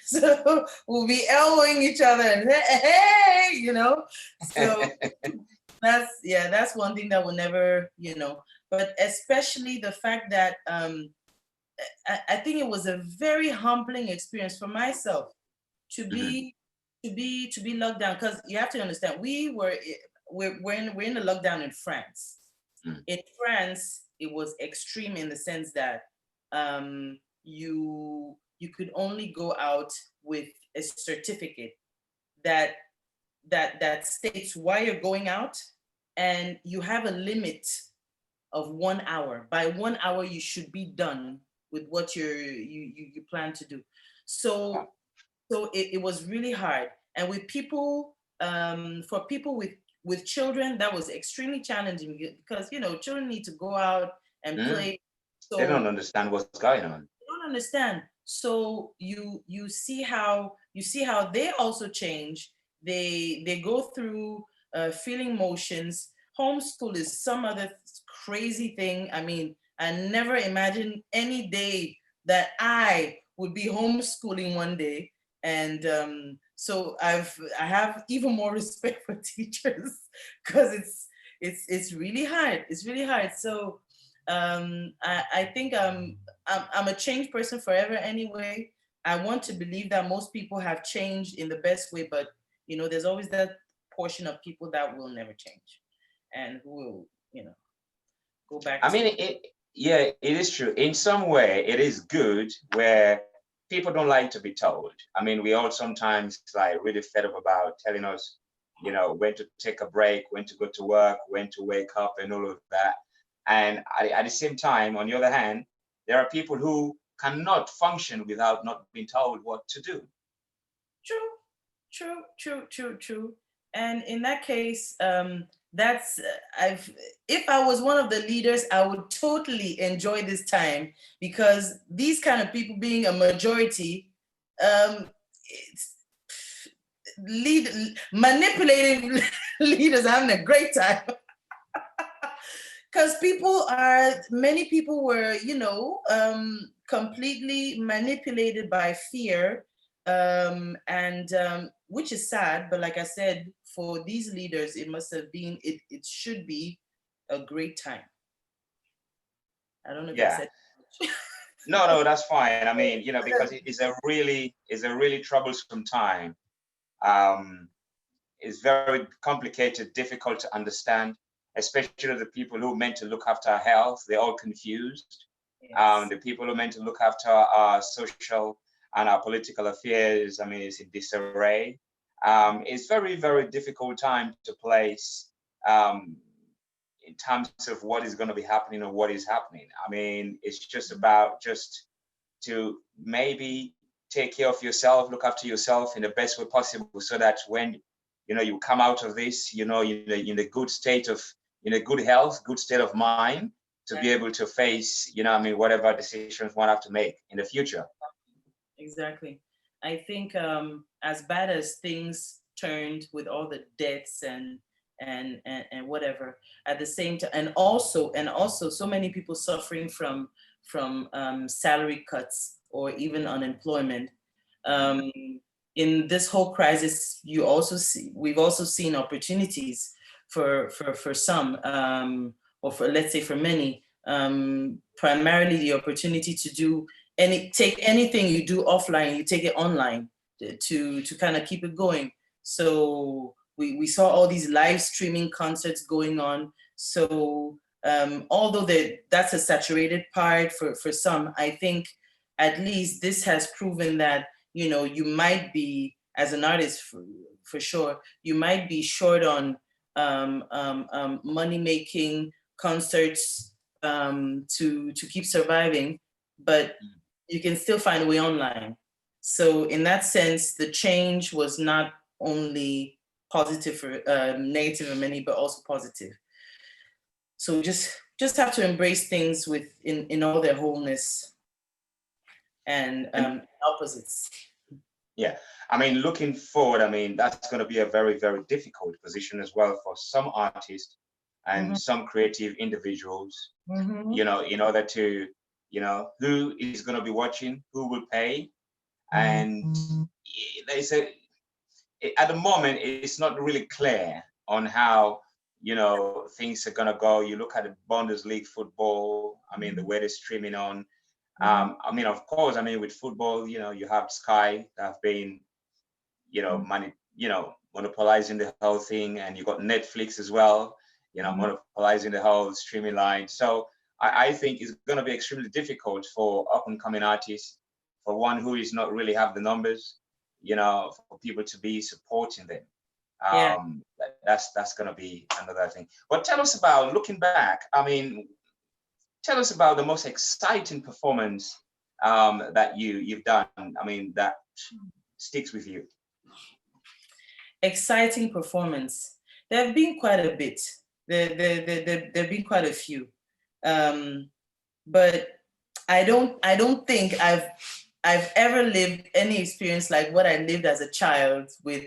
So we'll be elbowing each other and hey, So that's one thing that will never, but especially the fact that I think it was a very humbling experience for myself to be locked down, because you have to understand we're in a lockdown in France. In France, it was extreme in the sense that you could only go out with a certificate that states why you're going out, and you have a limit of 1 hour. By 1 hour, you should be done with what you plan to do. So it was really hard, and with people, for people with children, that was extremely challenging, because children need to go out and play. So they don't understand what's going on. They don't understand. So you see how they also change. They go through feeling motions. Homeschool is some other crazy thing. I mean, I never imagined any day that I would be homeschooling one day. And so I have even more respect for teachers, because it's really hard. It's really hard. So I think I'm a changed person forever anyway. I want to believe that most people have changed in the best way, but there's always that portion of people that will never change, and who will go back. I mean, it is true. In some way, it is good where people don't like to be told. I mean, we all sometimes like really fed up about telling us, when to take a break, when to go to work, when to wake up, and all of that. And at the same time, on the other hand, there are people who cannot function without not being told what to do. True. And in that case, that's if I was one of the leaders, I would totally enjoy this time, because these kind of people being a majority, it's manipulating leaders are having a great time. Because many people were, completely manipulated by fear, and which is sad. But like I said, for these leaders, it must have been, it should be a great time. I don't know if I said. No, no, that's fine. I mean, because it's a really troublesome time. Um, it's very complicated, difficult to understand, especially the people who are meant to look after our health. They're all confused. Yes. The people who are meant to look after our social and our political affairs, I mean, it's in disarray. It's very, very difficult time to place um, in terms of what is going to be happening or what is happening. I mean, it's just about just to maybe take care of yourself, look after yourself in the best way possible, so that when you come out of this, in a good state of, in a good health, good state of mind, to be able to face, I mean, whatever decisions one have to make in the future. Exactly. I think as bad as things turned with all the deaths and whatever, at the same time, and also so many people suffering from salary cuts or even unemployment. Um, in this whole crisis, we've also seen opportunities for some, or for, let's say, for many, primarily the opportunity to do take anything you do offline, you take it online to kind of keep it going. So we saw all these live streaming concerts going on. So although that's a saturated part for some, I think at least this has proven that you might be, as an artist, for sure, you might be short on money making concerts to keep surviving, but you can still find a way online. So in that sense, the change was not only positive for negative for many, but also positive. So just have to embrace things in all their wholeness and And opposites. yeah, I mean, looking forward, I mean, that's going to be a very, very difficult position as well for some artists and Mhm. some creative individuals, Mhm. in order to, who is going to be watching, who will pay. And there's at the moment, it's not really clear on how, things are going to go. You look at the Bundesliga football, I mean, the way they're streaming on. Mhm. I mean, of course, I mean, with football, you have Sky that have been, monopolizing the whole thing, and you got Netflix as well, Mhm. monopolizing the whole streaming line. So I think it's going to be extremely difficult for up and coming artists, for one who is not really have the numbers, for people to be supporting them. Yeah. That's going to be another thing. But tell us about, looking back. I mean, tell us about the most exciting performance that you've done. I mean, that sticks with you. Exciting performance. There have been quite a bit. There have been quite a few. Um, but I don't think I've ever lived any experience like what I lived as a child with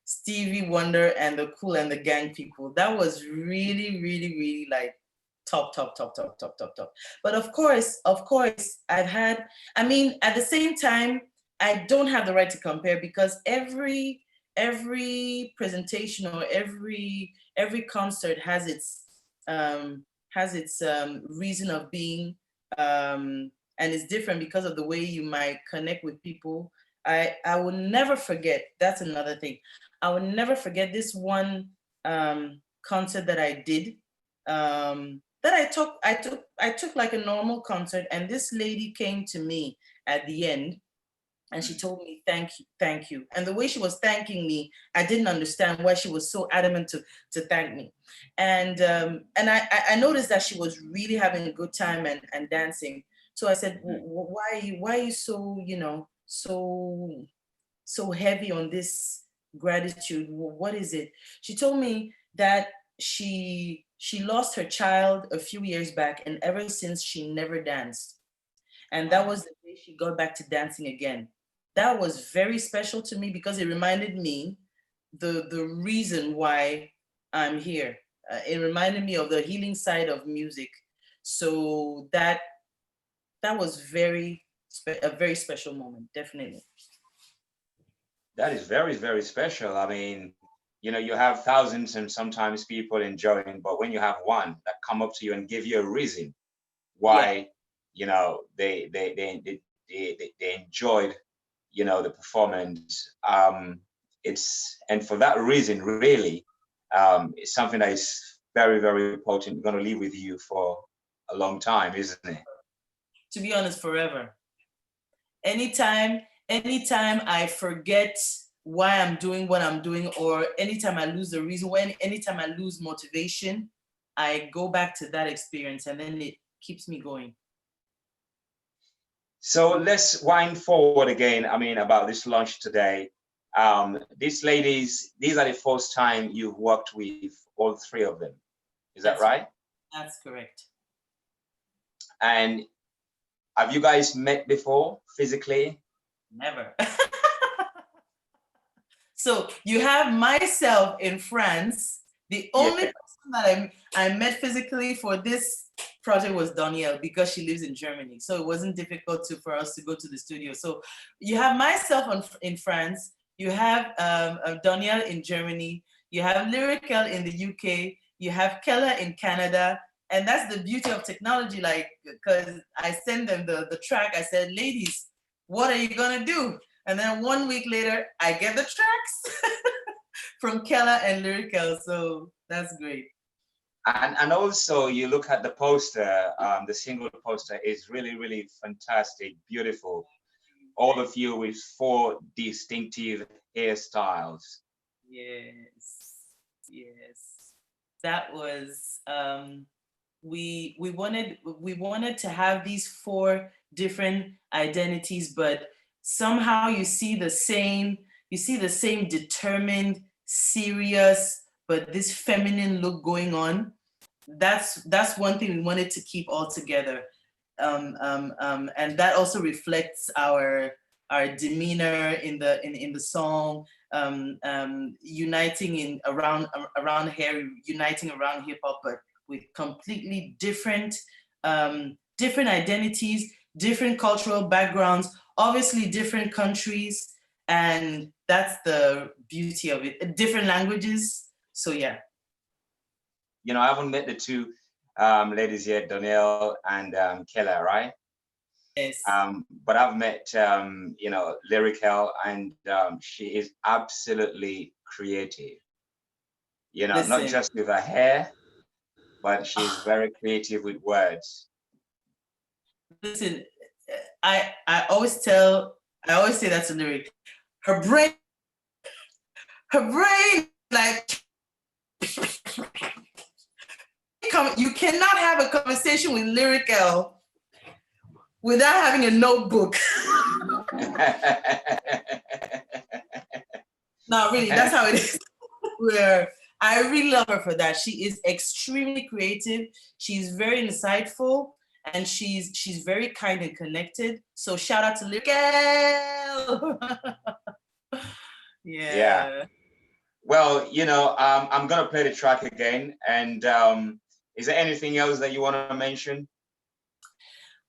Stevie Wonder and the Cool and the Gang people. That was really, really, really like top, top, top, top, top, top, top. But of course, I mean, at the same time, I don't have the right to compare because every presentation or every concert has its reason of being, and it's different because of the way you might connect with people. I will never forget. That's another thing. I will never forget this one concert that I did. That I took like a normal concert, and this lady came to me at the end and she told me thank you, and the way she was thanking me, I didn't understand why she was so adamant to thank me. And I noticed that she was really having a good time and dancing. So I said, Mhm. why are you so, so heavy on this gratitude? What is it? She told me that she lost her child a few years back, and ever since she never danced, and that Wow. was the day she got back to dancing again. That was very special to me because it reminded me the reason why I'm here. It reminded me of the healing side of music. So that was a very special moment, definitely. That is very, very special. I mean, you have thousands and sometimes people enjoying, but when you have one that come up to you and give you a reason Yeah. why you know, they enjoyed, you know, the performance. It's, and for that reason, really, it's something that is very, very important. Going to live with you for a long time, isn't it? To be honest, forever. Anytime I forget why I'm doing what I'm doing, or anytime I lose the reason, anytime I lose motivation, I go back to that experience and then it keeps me going. So let's wind forward again. I mean, about this launch today. These ladies, these are the first time you've worked with all three of them. Is that right? That's correct. And have you guys met before physically? Never. So you have myself in France. The only person that I met physically for this project was Danielle, because she lives in Germany. So it wasn't difficult for us to go to the studio. So you have myself in France. You have Danielle in Germany. You have Lyrical in the UK. You have Keller in Canada. And that's the beauty of technology, like, because I send them the track. I said, ladies, what are you gonna do? And then 1 week later, I get the tracks from Keller and Lyrical. So that's great. And also you look at the poster, the single poster is really, really fantastic, beautiful. All of you with 4 distinctive hairstyles. Yes, yes. That was we wanted to have these 4 different identities, but somehow you see the same determined, serious, but this feminine look going on. That's one thing we wanted to keep all together. And that also reflects our demeanor in the song, uniting around hair, uniting around hip hop, but with completely different identities, different cultural backgrounds, obviously different countries, and that's the beauty of it. Different languages. So yeah. You know, I haven't met the 2 ladies yet, Danielle and Keller, right? Yes. But I've met, you know, Lyrical, and she is absolutely creative. You know, not just with her hair, but she's very creative with words. Listen, I always say that's a lyric. Her brain, like, you cannot have a conversation with Lyrical without having a notebook. No, really, that's how it is. Where I really love her for that. She is extremely creative. She's very insightful, and she's very kind and connected. So shout out to Lyrical. Yeah. Well, you know, I'm gonna play the track again. And is there anything else that you want to mention?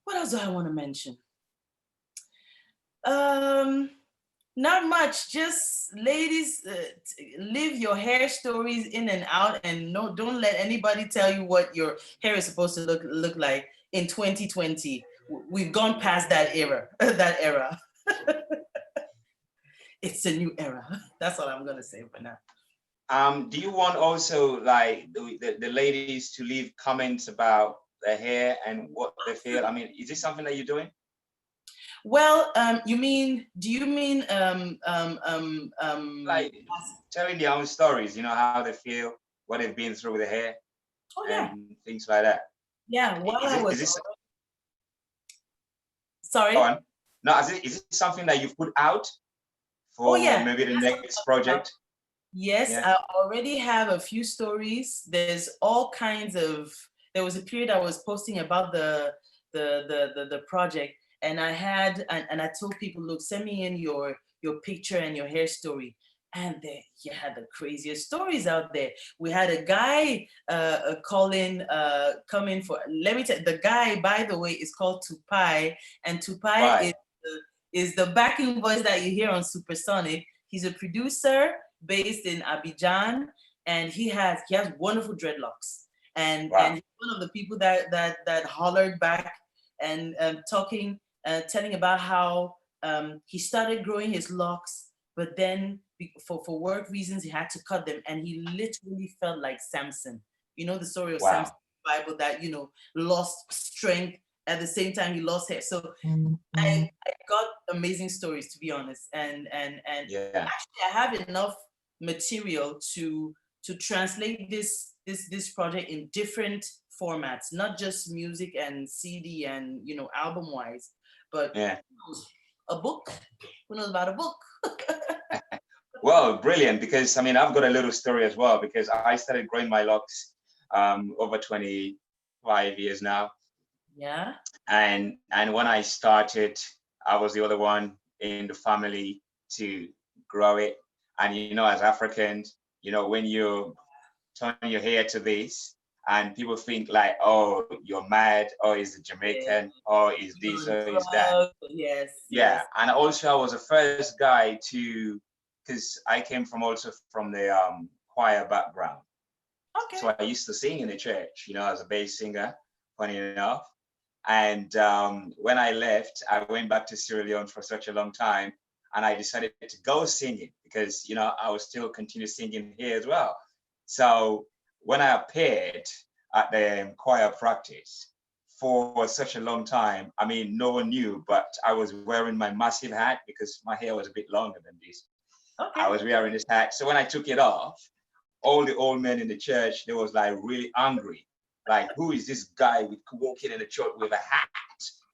What else do I want to mention? Not much. Just ladies, live your hair stories in and out, and don't let anybody tell you what your hair is supposed to look like in 2020. We've gone past that era. That era. It's a new era. That's all I'm gonna say for now. Do you want also, like, the ladies to leave comments about their hair and what they feel? I mean, is this something that you're doing? Well, do you mean like telling their own stories, you know, how they feel, what they've been through with the hair, and things like that. Yeah. Is this sorry? Go on. No, is it something that you've put out for maybe the next project? Yes, Yeah. I already have a few stories. There's all kinds of. There was a period I was posting about the project, and I had and I told people, look, send me in your picture and your hair story. And you had the craziest stories out there. We had a guy coming for. Let me tell you, the guy, by the way, is called Tupai, and Tupai is the backing voice that you hear on Supersonic. He's a producer based in Abidjan, and he has wonderful dreadlocks. And he's one of the people that hollered back and talking, telling about how he started growing his locks, but then for work reasons he had to cut them, and he literally felt like Samson. You know the story of Samson Wow. in the Bible, that lost strength at the same time he lost hair. So I got amazing stories, to be honest, and Yeah. actually I have enough material to translate this project in different formats, not just music and CD and album wise, but Yeah. a book. Who knows about a book? Well, brilliant. Because I mean, I've got a little story as well. Because I started growing my locks over 25 years now, Yeah. and when I started, I was the other one in the family to grow it. And as Africans, when you turn your hair to this, and people think like, oh, you're mad, or is it Yeah. Jamaican, or is this, or is that. Yes. Yeah, Yes. and also I was the first guy to, because I came from also from the choir background. Okay. So I used to sing in the church, as a bass singer, funny enough. And when I left, I went back to Sierra Leone for such a long time, and I decided to go singing because I was still continue singing here as well. So when I appeared at the choir practice for such a long time, I mean, no one knew, but I was wearing my massive hat because my hair was a bit longer than this. I Okay. was wearing this hat. So when I took it off, all the old men in the church, they was like really angry. Like, who is this guy with walking in the church with a hat?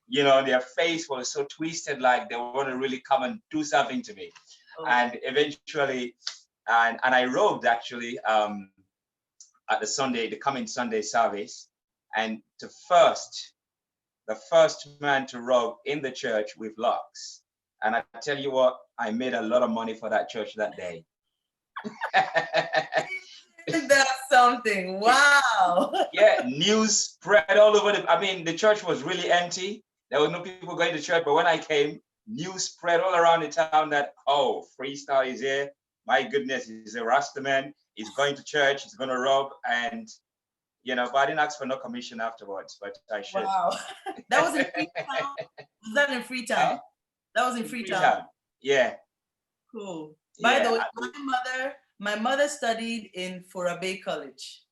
Their face was so twisted, like they want to really come and do something to me. Oh. And eventually, and I robed actually at the coming Sunday service, and the first man to robe in the church with locks. And I tell you what, I made a lot of money for that church that day. That's something. Wow. Yeah, news spread all over I mean, the church was really empty. There were no people going to church, but when I came, news spread all around the town that, oh, Freestyle is here. My goodness, he's a Rasta man. He's going to church. He's going to rob. And, but I didn't ask for no commission afterwards, but I should. Wow. That was in Freetown. Was that in Freetown? That was in Freetown. Freetown. Yeah. Cool. By Yeah. the way, my mother studied in Forabe College.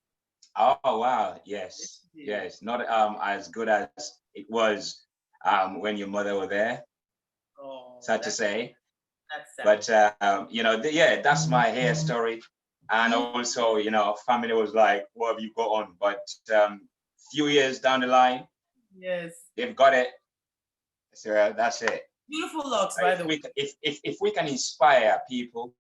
Oh wow, yes, yes. Not as good as it was when your mother were there. Oh, Sad to say. That's sad. But yeah, that's my hair story. And also, family was like, "What have you got on?" But few years down the line, yes, they've got it. So that's it. Beautiful locks, by the way. If we can inspire people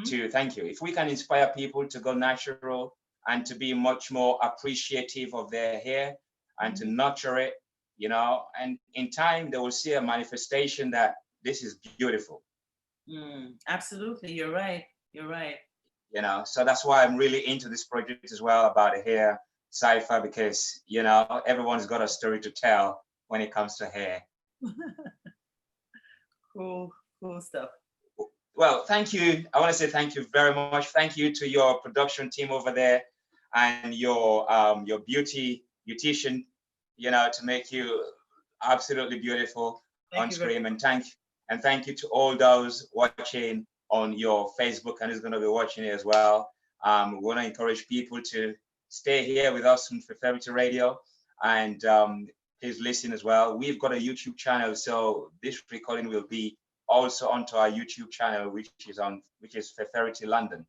to, thank you. If we can inspire people to go natural and to be much more appreciative of their hair and to nurture it, and in time they will see a manifestation that this is beautiful. Absolutely, you're right. You're right. So that's why I'm really into this project as well about the hair cipher, because everyone's got a story to tell when it comes to hair. Cool stuff. Well, thank you. I want to say thank you very much. Thank you to your production team over there and your beautician, to make you absolutely beautiful on screen. And thank you to all those watching on your Facebook and who's going to be watching it as well. We want to encourage people to stay here with us on Feferity Radio, and please listen as well. We've got a YouTube channel, so this recording will be also onto our YouTube channel, which is Feferity London.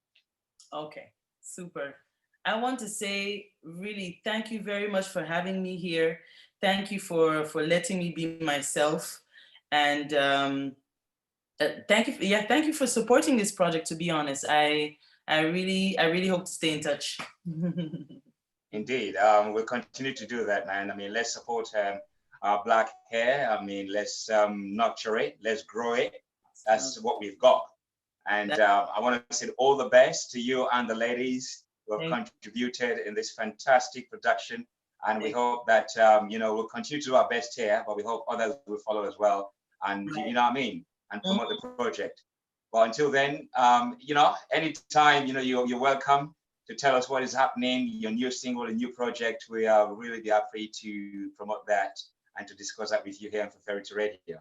Okay, super. I want to say really thank you very much for having me here. Thank you for letting me be myself, and thank you for supporting this project. To be honest, I really hope to stay in touch. Indeed, we'll continue to do that, man. I mean, let's support our Black hair. I mean, let's nurture it, let's grow it. That's what we've got. And I want to say all the best to you and the ladies who have contributed in this fantastic production. And we hope that, we'll continue to do our best here, but we hope others will follow as well. And, you know what I mean? And promote the project. But until then, anytime, you're welcome to tell us what is happening, your new single, a new project. We are really happy to promote that and to discuss that with you here on Feferity Radio.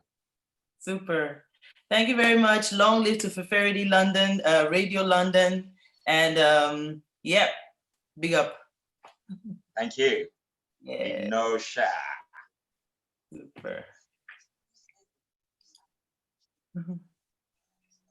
Super. Thank you very much. Long live to Feferity London, Radio London, and yeah, big up. Thank you. Yeah. Menoosha. Super.